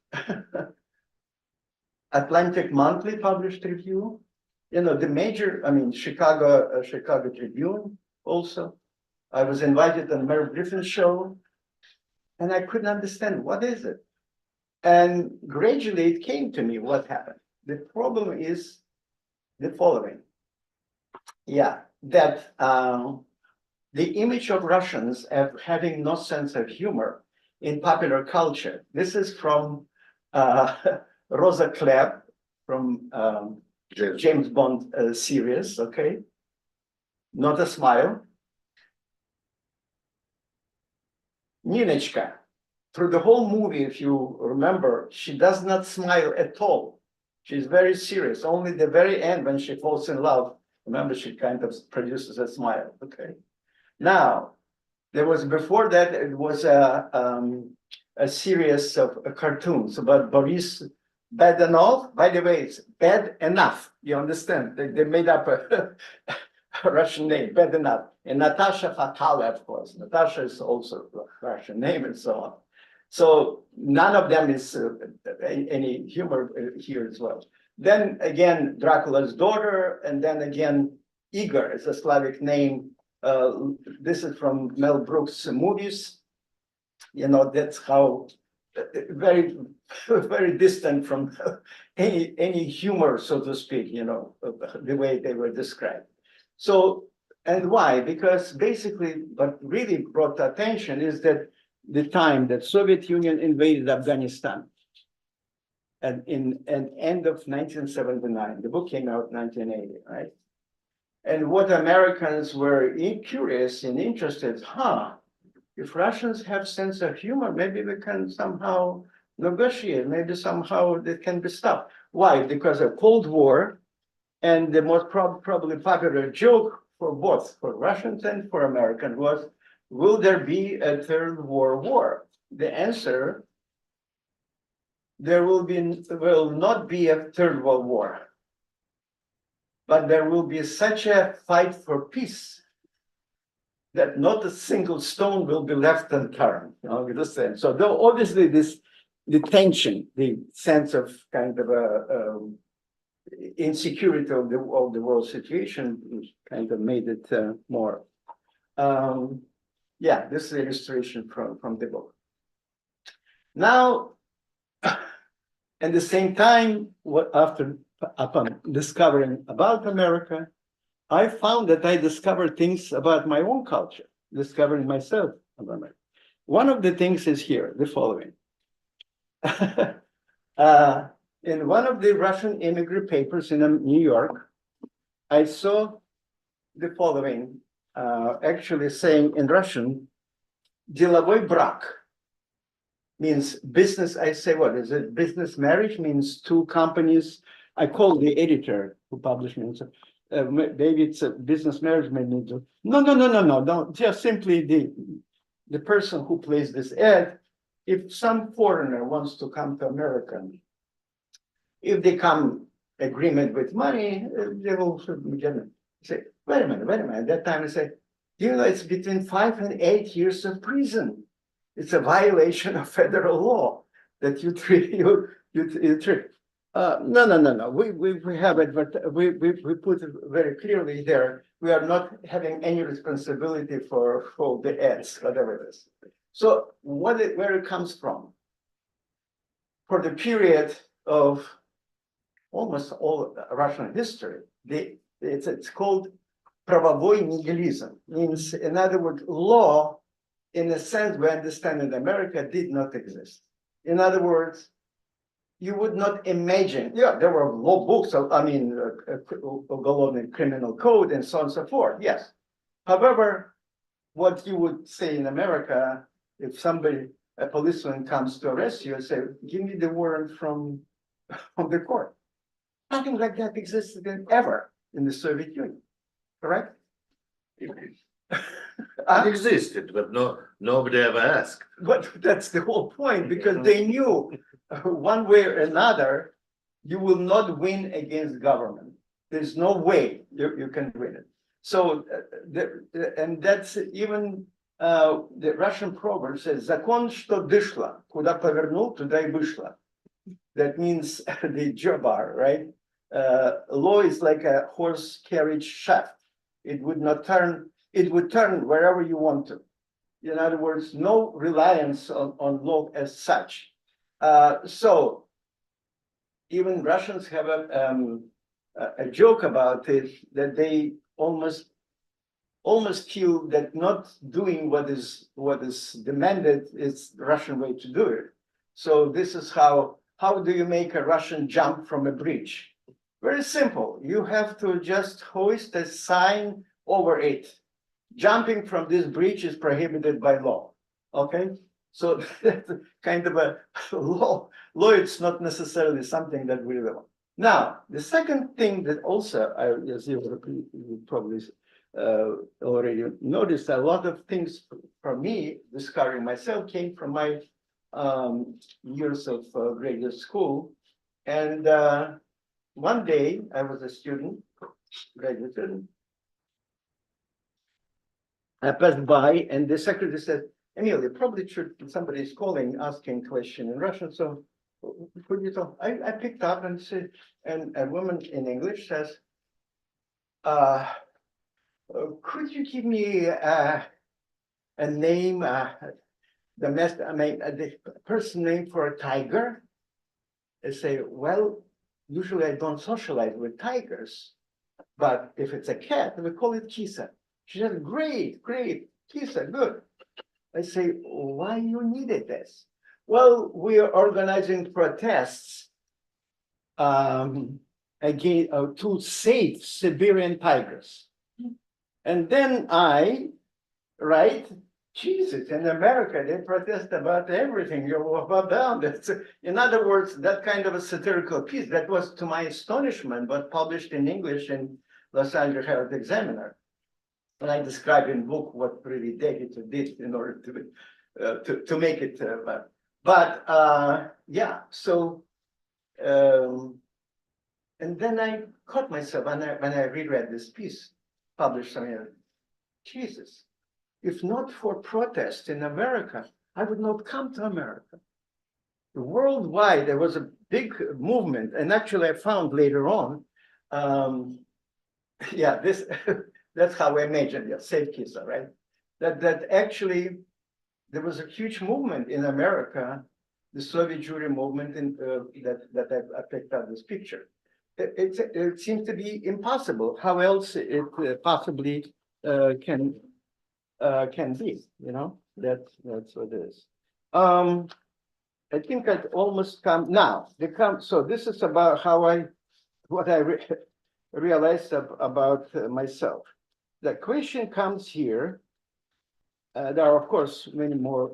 Atlantic Monthly published review. You know, the major, I mean, Chicago Tribune also. I was invited on Merrill Griffin's show, and I couldn't understand what is it. And gradually it came to me what happened. The problem is the following. Yeah, that the image of Russians as having no sense of humor in popular culture. This is from Rosa Klebb from James Bond series, okay? Not a smile. Ninechka, through the whole movie, if you remember, she does not smile at all. She's very serious. Only the very end, when she falls in love, remember, she kind of produces a smile, okay? Now, there was, before that, it was a series of cartoons about Boris Badenov. By the way, it's bad enough, you understand? They made up a Russian name, Badenov. And Natasha Fatala, of course. Natasha is also a Russian name and so on. So none of them is any humor here as well. Then again, Dracula's daughter, and then again, Igor is a Slavic name. This is from Mel Brooks' movies. You know, that's how very, very distant from any humor, so to speak, you know, the way they were described. So, and why? Because basically what really brought attention is that the time that Soviet Union invaded Afghanistan and end of 1979, the book came out in 1980, right? And what Americans were curious and interested, if Russians have sense of humor, maybe we can somehow negotiate, maybe somehow it can be stopped. Why? Because of Cold War, and the most probably popular joke for both, for Russians and for Americans was, will there be a third world war? The answer, there will not be a third world war, but there will be such a fight for peace that not a single stone will be left unturned. You know, you understand? So though obviously the tension, the sense of kind of a insecurity of the world situation kind of made it more. Yeah, this is an illustration from the book. Now, at the same time, upon discovering about America, I found that I discovered things about my own culture, discovering myself about America. One of the things is here, the following. In one of the Russian immigrant papers in New York, I saw the following, actually saying in Russian, "Деловой брак" means business. I say, what is it? Business marriage means two companies. I call the editor who published me. Maybe it's a business marriage. Maybe no. Just simply the person who plays this ad. If some foreigner wants to come to America, if they come agreement with money, they will say, wait a minute. At that time, I say, you know, it's between 5 and 8 years of prison. It's a violation of federal law that you treat. No. We have we put it very clearly there. We are not having any responsibility for the ads, whatever it is. So where it comes from? For the period of almost all Russian history, it's called правовой nihilism. Means, in other words, law, in a sense we understand in America, did not exist. In other words, you would not imagine, there were law books, Uголовный criminal code and so on and so forth, yes. However, what you would say in America, If somebody, a policeman comes to arrest you and say, give me the warrant from the court. Nothing like that existed ever in the Soviet Union, correct? It existed, but nobody ever asked. But that's the whole point, because they knew one way or another, you will not win against government. There's no way you can win it. So, and that's even the Russian proverb says, "Закон, что дышло, куда повернул, туда и вышло." That means the jobar, right? Law is like a horse carriage shaft. It would not turn, it would turn wherever you want to. In other words, no reliance on law as such. So even Russians have a joke about it, that they almost feel that not doing what is demanded is the Russian way to do it. So this is how do you make a Russian jump from a bridge? Very simple. You have to just hoist a sign over it. Jumping from this bridge is prohibited by law. Okay, so that's kind of a law. It's not necessarily something that we really want. Now, the second thing that also, as you probably already noticed, a lot of things for me, discovering myself, came from my years of graduate school. And one day, I was a student, graduate student. I passed by, and the secretary said, "Emil, you probably should, somebody is calling, asking question in Russian, so could you talk?" I picked up and said, and a woman in English says, "Could you give me a name, the person name for a tiger?" I say, "Well, usually I don't socialize with tigers, but if it's a cat, we call it Kisa." She said, "Great, Kisa, good." I say, "Why you needed this?" "Well, we are organizing protests again to save Siberian tigers." And then I write, "Jesus, in America, they protest about everything. You're above bound." In other words, that kind of a satirical piece that was, to my astonishment, but published in English in Los Angeles Herald Examiner. And I describe in book what really David did in order to make it. Yeah, so, and then I caught myself when I reread this piece, published somewhere. Jesus, if not for protest in America, I would not come to America. Worldwide, there was a big movement, and actually I found later on, yeah, this, that's how I imagined it, safe Kisa, right? That actually, there was a huge movement in America, the Soviet Jewry movement that I picked up this picture. It seems to be impossible. How else it possibly can be, you know? That's what it is. I think I'd almost come now. So this is about what I realized about myself. The question comes here. There are, of course, many more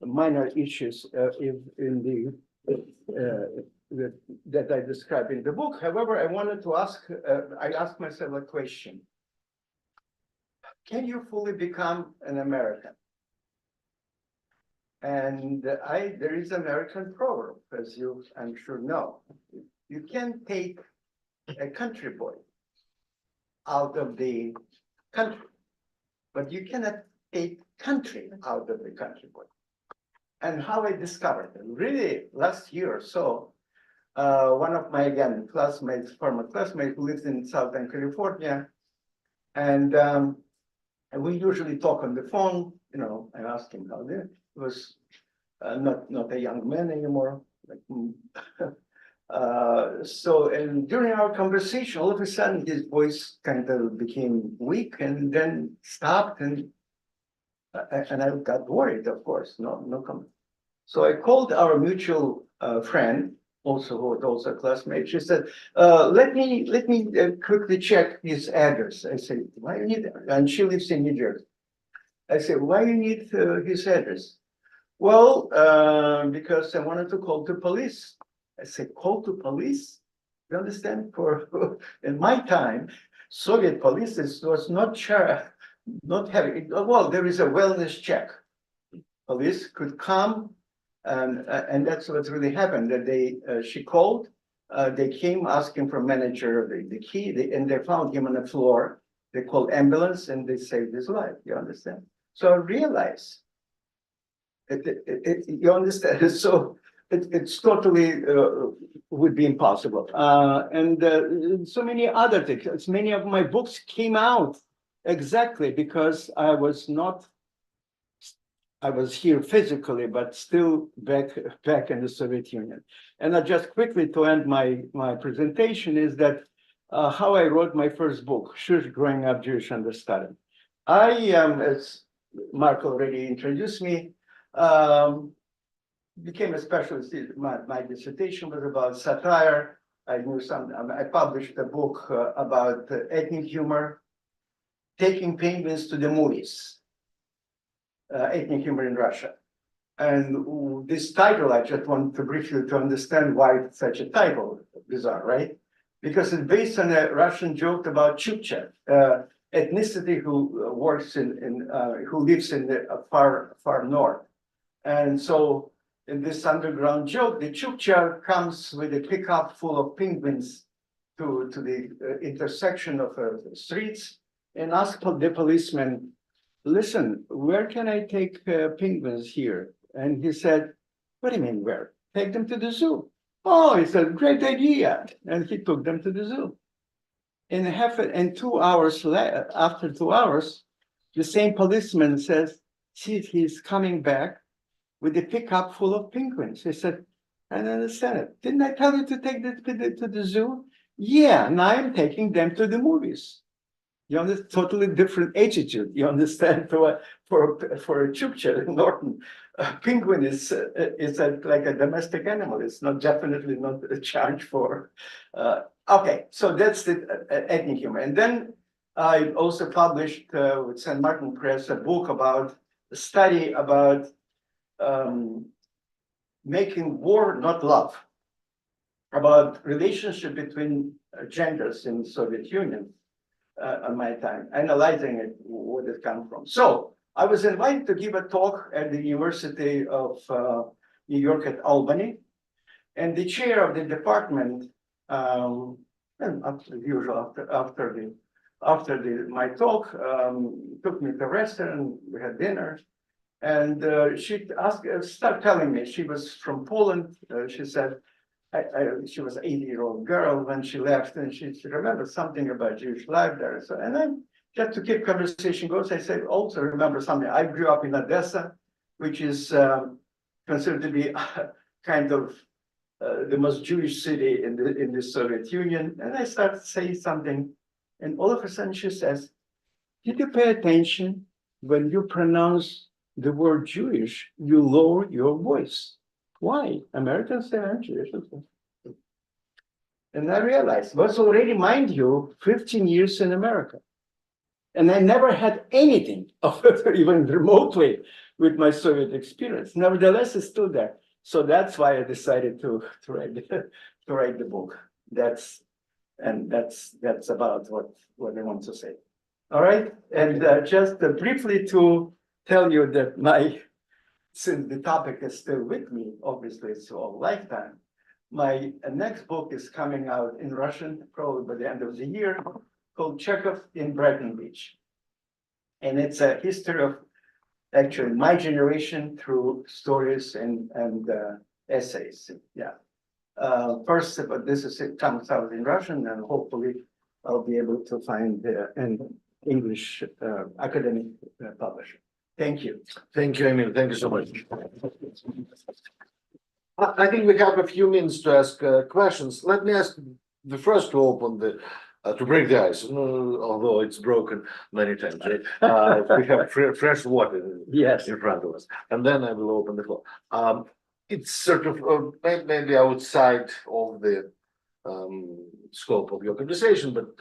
minor issues in that I describe in the book. However, I wanted to ask, I asked myself a question. Can you fully become an American? And there is an American proverb, as you, I'm sure, know. You can take a country boy out of the country, but you cannot take country out of the country boy. And how I discovered it, really last year or so, one of my, again, classmates, former classmates who lives in Southern California, and we usually talk on the phone, you know, I asked him how it was, not a young man anymore. Like, so, and during our conversation, all of a sudden his voice kind of became weak and then stopped, and I got worried, of course, no comment. So I called our mutual friend, also who was also a classmate. She said, let me quickly check his address. I said, why you need that? And she lives in New Jersey. I said, why you need his address? Well, because I wanted to call the police. I said, call to police? You understand? For in my time, Soviet police was not sure, not having. Well, there is a wellness check. Police could come, and that's what really happened. That she called. They came asking for manager the key, and they found him on the floor. They called ambulance and they saved his life. You understand? So I realized. You understand? So it's totally would be impossible. And so many other things. Many of my books came out exactly because I was here physically, but still back in the Soviet Union. And just quickly to end my presentation is that how I wrote my first book, Shush, Growing Up Jewish Under Stalin. I as Mark already introduced me, became a specialist. My dissertation was about satire. I published a book about ethnic humor, taking penguins to the movies, ethnic humor in Russia. And this title, I just want to briefly to understand why it's such a title, bizarre, right? Because it's based on a Russian joke about Chukcha, ethnicity who works who lives in the far north. And so in this underground joke, the Chukcha comes with a pickup full of penguins to the intersection of streets and asks the policeman, listen, where can I take penguins here? And he said, what do you mean where? Take them to the zoo. Oh, it's a great idea. And he took them to the zoo. And 2 hours after 2 hours, the same policeman says, see, he's coming back with a pickup full of penguins. He said, I don't understand it. Didn't I tell you to take them to the zoo? Yeah, now I'm taking them to the movies. You understand? Totally different attitude. You understand? For a Chukcha, Norton, penguin is like a domestic animal. It's not definitely not a charge for. Okay, so that's the ethnic humor. And then I also published with St. Martin Press a book about a study about making war not love, about relationship between genders in the Soviet Union. On my time, analyzing it, where it come from. So I was invited to give a talk at the University of New York at Albany, and the chair of the department, and usual after my talk, took me to a restaurant. We had dinner, and she started telling me she was from Poland. She said. She was an 80-year-old girl when she left, and she remembered something about Jewish life there. So, and then just to keep conversation goes, I said, also remember something. I grew up in Odessa, which is considered to be kind of the most Jewish city in the Soviet Union. And I started saying something, and all of a sudden she says, did you pay attention when you pronounce the word Jewish, you lower your voice? Why? Americans say I'm Jewish. And I realized, was already, mind you, 15 years in America. And I never had anything of even remotely with my Soviet experience. Nevertheless, it's still there. So that's why I decided to write the book. That's about what I want to say. All right. And just briefly to tell you that since the topic is still with me, obviously it's all lifetime. My next book is coming out in Russian, probably by the end of the year, called Chekhov in Brighton Beach. And it's a history of actually my generation through stories and essays. Yeah. First, but it comes out in Russian, and hopefully I'll be able to find an English academic publisher. Thank you. Thank you, Emil. Thank you so much. I think we have a few minutes to ask questions. Let me ask the first to open to break the ice, although it's broken many times. Right? We have fresh water in front of us, and then I will open the floor. It's sort of maybe outside of the scope of your conversation, but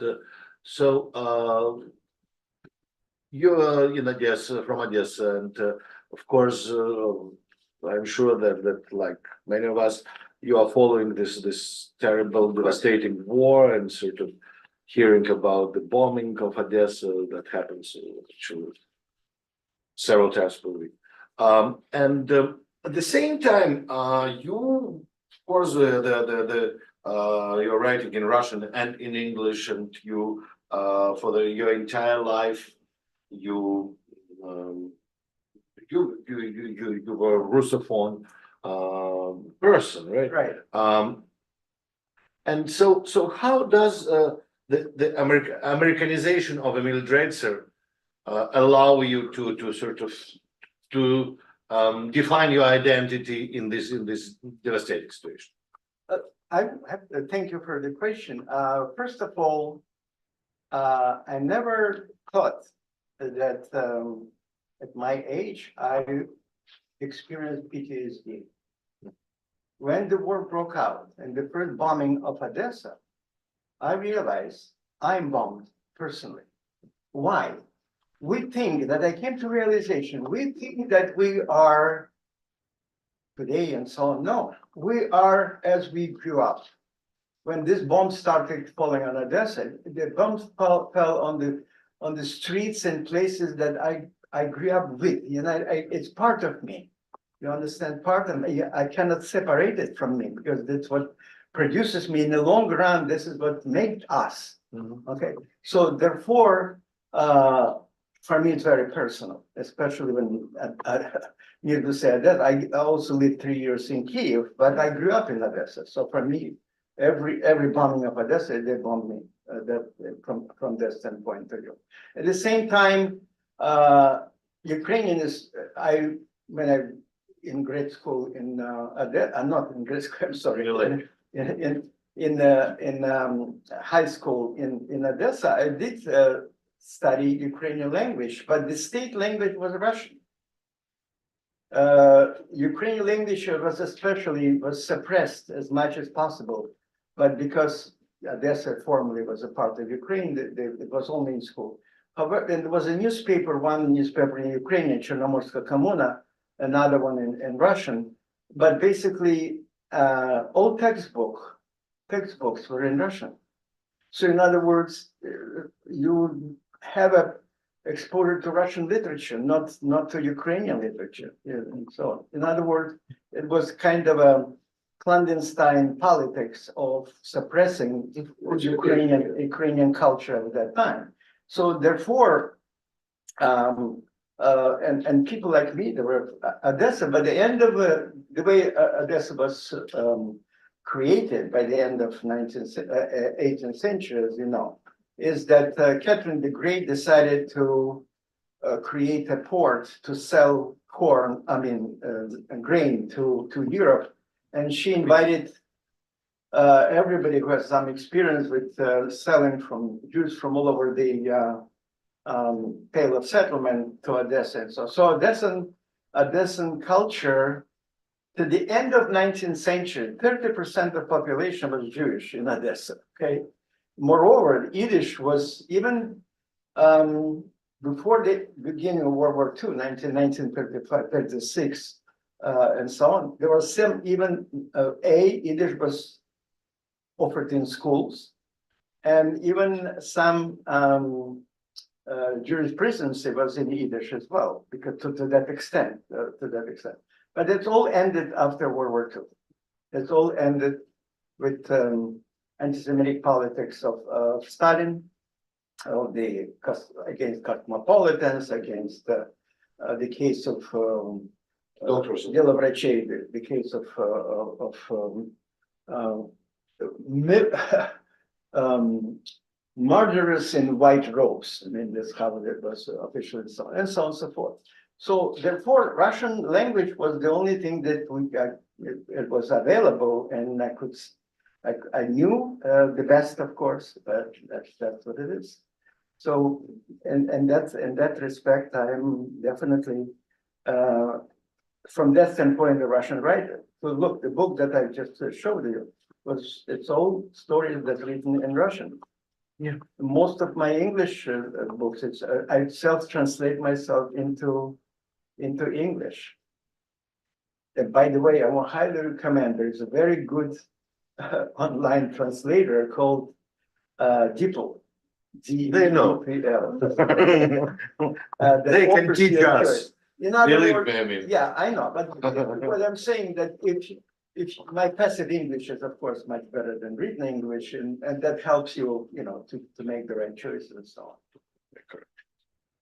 you're in Odessa, from Odessa, and of course, I'm sure that like many of us, you are following this terrible, devastating war and sort of hearing about the bombing of Odessa that happens actually several times per week. And at the same time, you, of course, you're writing in Russian and in English, and you, for your entire life, you um, you were a Russophone person, right? Right. And so how does the Americanization of Emil Draitser allow you to sort of to define your identity in this devastating situation? Thank you for the question. First of all, I never thought that at my age I experienced PTSD. When the war broke out and the first bombing of Odessa, I realized I'm bombed personally. Why? We think that I came to realization, we think that we are today and so on. No, we are as we grew up. When this bomb started falling on Odessa, the bombs fell on the streets and places that I grew up with. You know, it's part of me. You understand? Part of me. I cannot separate it from me because that's what produces me in the long run. This is what made us. Okay. So therefore, for me, it's very personal, especially when near to say that I also lived 3 years in Kiev, but I grew up in Odessa. So for me, every bombing of Odessa, they bombed me from that standpoint of view. At the same time, Ukrainian is when I in grade school in Odessa, not in grade school. I'm sorry. Really? In high school in Odessa, I did study Ukrainian language, but the state language was Russian. Ukrainian language was suppressed as much as possible, but because Odessa formerly was a part of Ukraine, it was only in school. However, there was a newspaper, one newspaper in Ukrainian, Chernomorska Kommuna, another one in Russian, but basically all textbooks were in Russian. So in other words, you have a exposure to Russian literature, not to Ukrainian literature, and so on. In other words, it was kind of a clandestine politics of suppressing Ukrainian culture at that time. So therefore, and people like me, there were Odessa, by the end of the way Odessa was created by the end of 18th century, as you know, is that Catherine the Great decided to create a port to sell corn, grain to Europe, and she invited everybody who has some experience with selling from Jews from all over the Pale of Settlement to Odessa. So Odessan culture, to the end of 19th century, 30% of population was Jewish in Odessa, okay? Moreover, Yiddish was even before the beginning of World War II, 1935, 36, and so on. There was some even Yiddish was offered in schools, and even some jurisprudence was in Yiddish as well, because to that extent, But it all ended after World War II. It all ended with anti-Semitic politics of Stalin, against cosmopolitans, against the case of the case of murderers in white robes. I mean, that's how it was officially so, and so on and so forth. So therefore, Russian language was the only thing that it was available, and I knew the best, of course, but that's what it is. So, and that's in that respect, I am definitely from that standpoint a Russian writer. So look, the book that I just showed you it's all stories that's written in Russian. Most of my English books, it's I self-translate myself into English. And by the way, I will highly recommend. There's a very good online translator called DeepL. They know. They can teach us. In other Believe words, me, I mean. yeah, I know, but what I'm saying that if my passive English is of course much better than written English, and that helps you, to make the right choices and so on.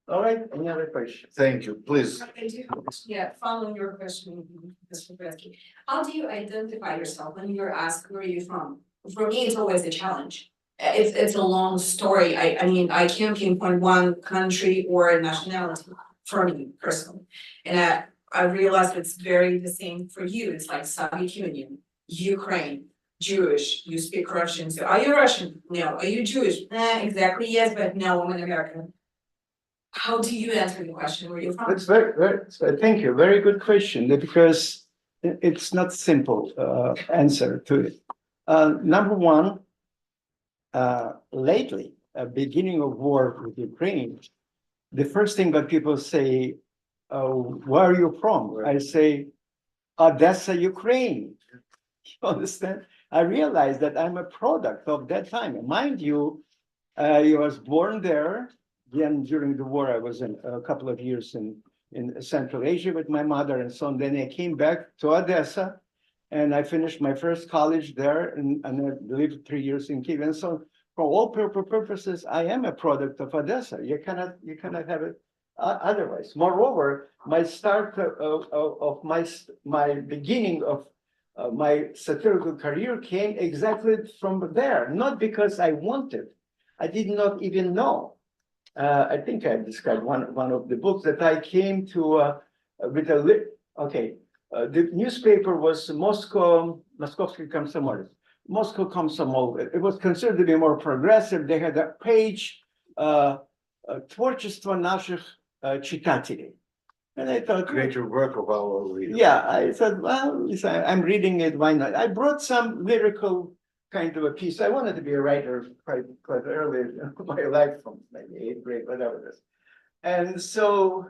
All right, any other questions? Thank you, please. I do, yeah, following your question, Mr. Lipovetsky, how do you identify yourself when you're asked where are you from? For me, it's always a challenge. It's a long story. I mean, I can't pinpoint one country or nationality for me personally. And I realized it's very the same for you. It's like Soviet Union, Ukraine, Jewish, you speak Russian. So are you Russian? No. Are you Jewish? Exactly, yes, but no, I'm an American. How do you answer the question where you're from? That's thank you. Very good question, because it's not simple answer to it. Number one, lately, beginning of war with Ukraine, the first thing that people say, where are you from? I say, Odessa, Ukraine. You understand? I realized that I'm a product of that time. Mind you, I was born there. Then during the war, I was in a couple of years in Central Asia with my mother and so on. Then I came back to Odessa and I finished my first college there and I lived 3 years in Kiev. And so for all purposes, I am a product of Odessa. You cannot have it otherwise. Moreover, my start of my beginning of my satirical career came exactly from there, not because I wanted. I did not even know. I think I described one of the books that I came to with the newspaper was Moskovsky Komsomolets. Moscow Komsomol. It was considered to be more progressive. They had a page, Творчество наших читателей. And I thought, Greater work of our readers. yeah, I said, well, I'm reading it, why not? I brought some lyrical kind of a piece. I wanted to be a writer quite early in my life, from maybe 8th grade, whatever it is. And so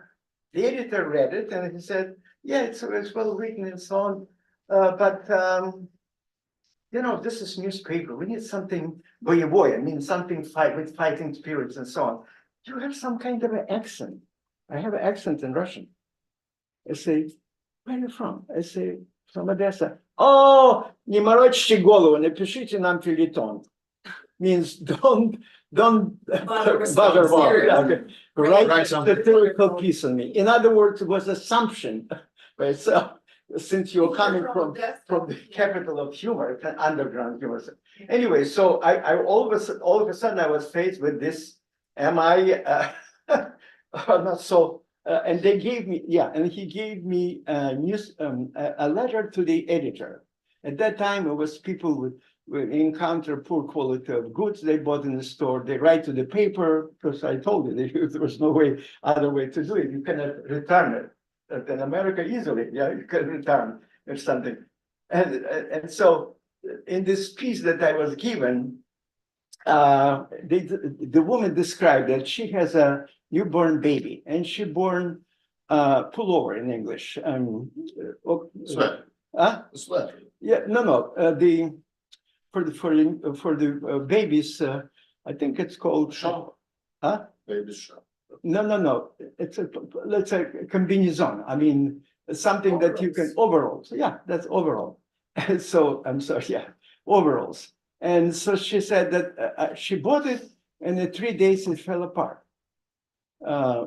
the editor read it and he said, yeah, it's well written and so on. But this is newspaper. We need something boy, I mean, something with fighting spirits and so on. You have some kind of an accent. I have an accent in Russian. I say, where are you from? I say, from Odessa. Oh, не морочьте голову, напишите нам филитон. Means don't bother about. Write a satirical piece on me. In other words, it was assumption. Right? So since you're coming from the capital of humor, underground humor. Anyway, so I all of a sudden I was faced with this. Am I not so? And they gave me, and he gave me a letter to the editor. At that time, it was people would encounter poor quality of goods they bought in the store. They write to the paper, because I told you there was no other way to do it. You cannot return it. In America, easily, you can return or something. And so in this piece that I was given, the woman described that she has a newborn baby, and she born pullover in English. Sweater. Sweater. Yeah, no. For the babies, I think it's called Shop. Huh? Baby shop. No. It's let's say combination. I mean, something that you can overalls. Yeah, that's overall. And so I'm sorry. Yeah, overalls. And so she said that she bought it, and in 3 days it fell apart.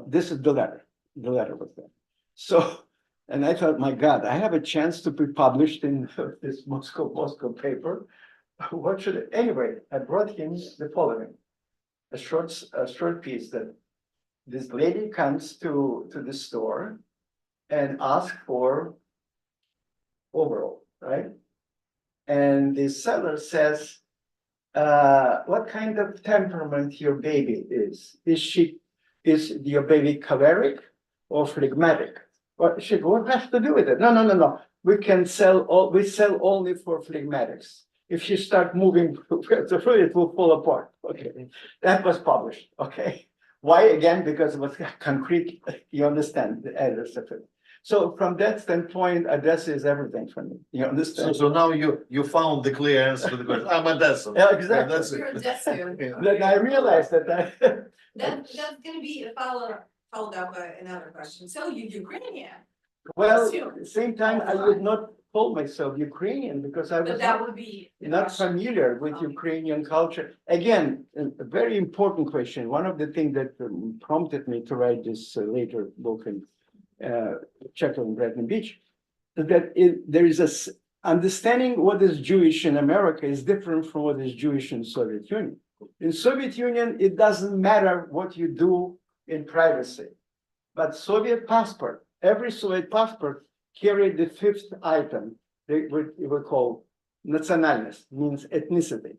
This is the letter. The letter was there. So, and I thought, my God, I have a chance to be published in this Moscow paper. What should it? Anyway, I brought him the following: a short piece that this lady comes to the store and asks for overall, right? And the seller says, what kind of temperament your baby is? Is your baby choleric or phlegmatic? What has to do with it? No. We sell only for phlegmatics. if you start moving, it will fall apart. Okay, that was published. Okay, why again? Because it was concrete. You understand the address of it. So from that standpoint, Odessa is everything for me. You understand? So now you found the clear answer to the question. I'm Odessa. Yeah, exactly. That's You're it. Odessa. Yeah. Then I realized that That's gonna be followed up by another question. So you Ukrainian, well, Assume. at the same time, I would not call myself Ukrainian because I but was that would be. not Russian. familiar with Okay. Ukrainian culture. Again, a very important question. One of the things that prompted me to write this later book in Czechoslovakia and Bretton Beach, is that there is understanding what is Jewish in America is different from what is Jewish in Soviet Union. In Soviet Union, it doesn't matter what you do in privacy, but Soviet passport, every Soviet passport carried the fifth item, they were called nationalность, means ethnicity.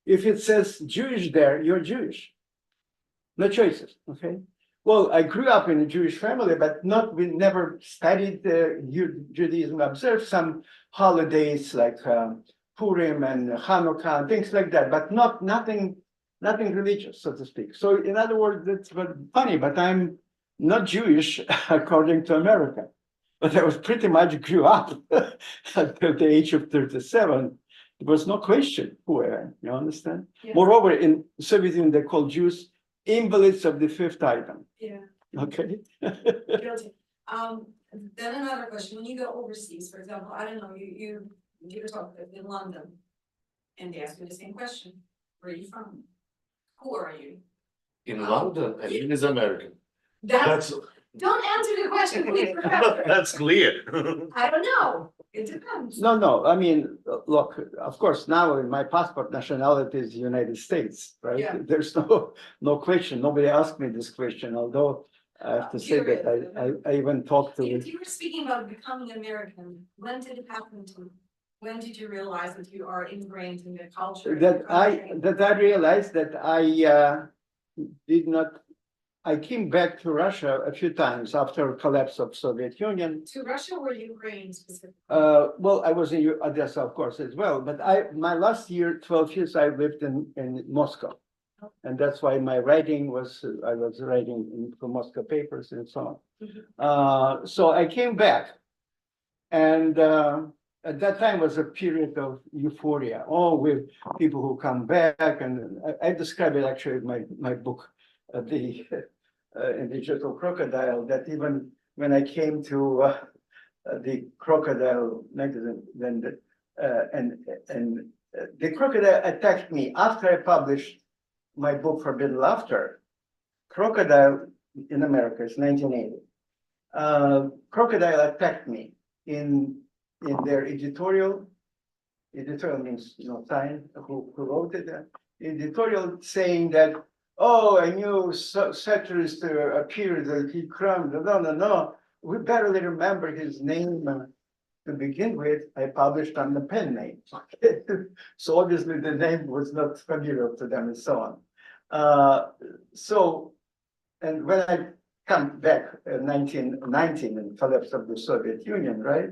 If it says Jewish there, you're Jewish. No choices, okay? Well, I grew up in a Jewish family, but we never studied Judaism, observed some holidays like Purim and Hanukkah, things like that, but nothing religious, so to speak. So in other words, that's funny, but I'm not Jewish according to America. But I was pretty much grew up until the age of 37. There was no question who I am, you understand? Yeah. Moreover, in Soviet Union, they called Jews invalids of the fifth item. Yeah, Okay. guilty. Then another question, when you go overseas, for example, I don't know, you give a talk in London. And they ask you the same question, where are you from? Who are you? In London, and he is American. That's, don't answer the question, please, Professor. That's clear. I don't know, it depends. No, I mean, look, of course, now in my passport nationality is United States, right? Yeah. There's no question. Nobody asked me this question, although I have to say that I even talked to. You were speaking about becoming American, when did it happen to you? When did you realize that you are ingrained in the culture? That I realized that I came back to Russia a few times after collapse of Soviet Union. To Russia or Ukraine specifically? Well, I was in Odessa, of course, as well, but my last year, 12 years, I lived in Moscow. And that's why my writing was, I was writing for Moscow papers and so on. So I came back and at that time was a period of euphoria, with people who come back. And I describe it actually in my book, the Digital Crocodile, that even when I came to the Crocodile magazine, then the Crocodile attacked me after I published my book Forbidden Laughter. Crocodile in America is 1980. Crocodile attacked me in their editorial. Editorial means sign who wrote it. Editorial saying that, oh, a new satirist appeared that he crimed. No. We barely remember his name to begin with. I published on the pen name. So obviously the name was not familiar to them and so on. And when I come back in 1919 in collapse of the Soviet Union, right?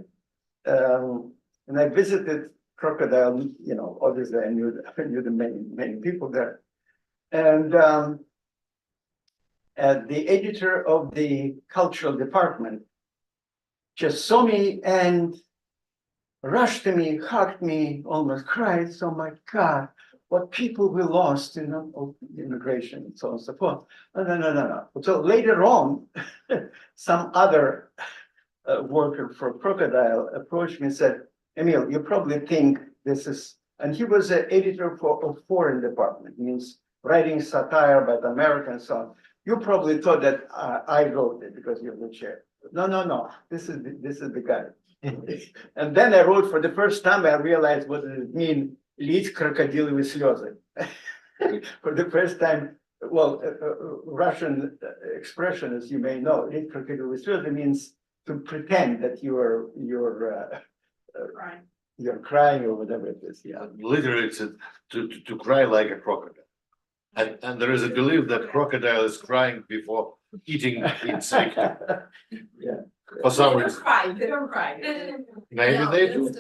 And I visited Crocodile, obviously I knew the many people there. And the editor of the cultural department just saw me and rushed to me, hugged me, almost cried. So my God, what people we lost, of immigration and so on and so forth. No. So later on, some other worker for Crocodile approached me and said, Emil, you probably think this is, and he was an editor for a foreign department, means writing satire about America and so on. You probably thought that I wrote it because you're the chair. No. This is the guy. And then I wrote for the first time. I realized what does it mean. Лить крокодиловые слезы. For the first time, well, Russian expression, as you may know, лить крокодиловые слезы means to pretend that you're crying or whatever it is. Yeah. Literally, it's to cry like a crocodile. And there is a belief that crocodile is crying before eating its victim. Yeah. For some They reason. don't cry. Maybe No, they do.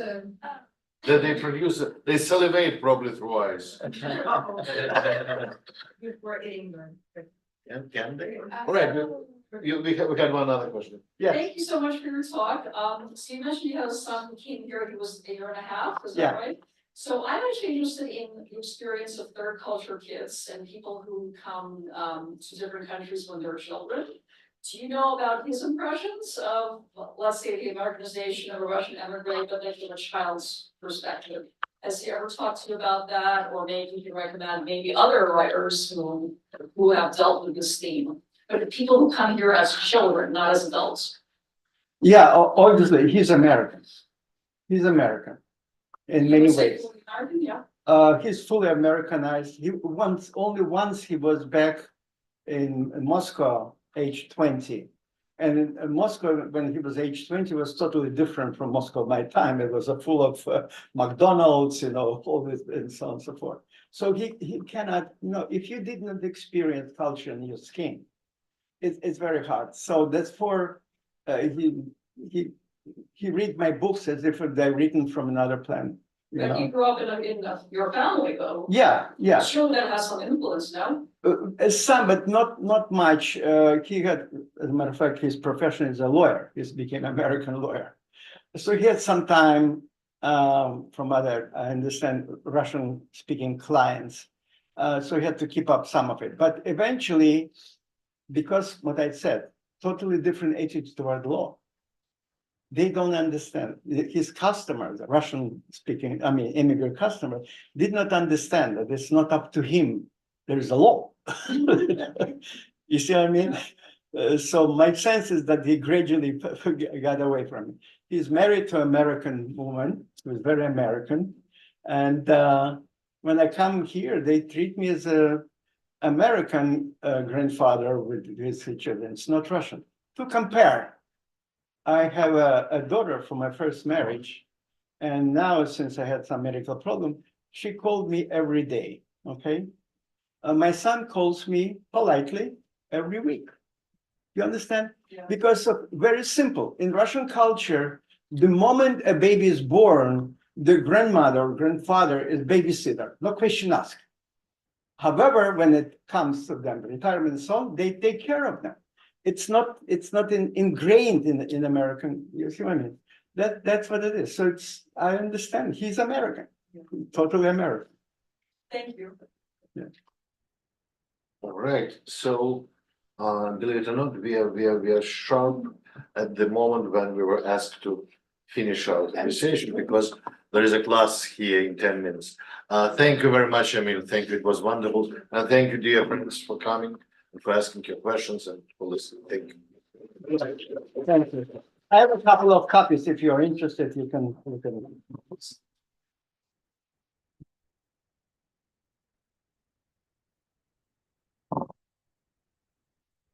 that they produce, they salivate probably through eyes. Before ignorant. Can they? All right, we had one other question. Yes, Thank you so much for your talk. So you mentioned you had a son who came here, he was a year and a half, is Yeah. that right? So I'm actually interested in the experience of third culture kids and people who come to different countries when they're children. Do you know about his impressions of, let's say, the Americanization of a Russian immigrant, but then from a child's perspective? Has he ever talked to you about that, or maybe you can recommend maybe other writers who have dealt with this theme? But the people who come here as children, not as adults. yeah, obviously, he's American. He's American in many ways. American, yeah. He's fully Americanized. Only once he was back in Moscow, age 20. And in Moscow, when he was age 20, was totally different from Moscow my time. It was full of McDonald's, all this and so on and so forth. So he cannot, if you did not experience culture in your skin, it's very hard. So that's for he read my books as if they're written from another planet. If you grew up in your family, though. Yeah. Sure, that has some influence, no? Some, but not much. He had, as a matter of fact, his profession is a lawyer. He became an American lawyer. So he had some time from other, I understand, Russian-speaking clients. So he had to keep up some of it. But eventually, because what I said, totally different attitudes toward law. They don't understand. His customers, Russian-speaking, immigrant customers, did not understand that it's not up to him. There is a law. You see what I mean? So my sense is that he gradually got away from it. He's married to an American woman who's very American. And when I come here, they treat me as an American grandfather with his children. It's not Russian. To compare, I have a daughter from my first marriage. And now, since I had some medical problem, she called me every day, okay? My son calls me politely every week. You understand? Yeah. Because of very simple. In Russian culture, the moment a baby is born, the grandmother or grandfather is babysitter, no question asked. However, when it comes to them, retirement and so on, they take care of them. It's not ingrained in American, you see what I mean? That's what it is. So I understand, he's American, totally American. Thank you. All right, so believe it or not, we are sharp at the moment when we were asked to finish our conversation because there is a class here in 10 minutes. Thank you very much, Emil. Thank you. It was wonderful. And thank you, dear friends, for coming and for asking your questions and for listening. Thank you. Thank you. I have a couple of copies. If you're interested, you can look at them.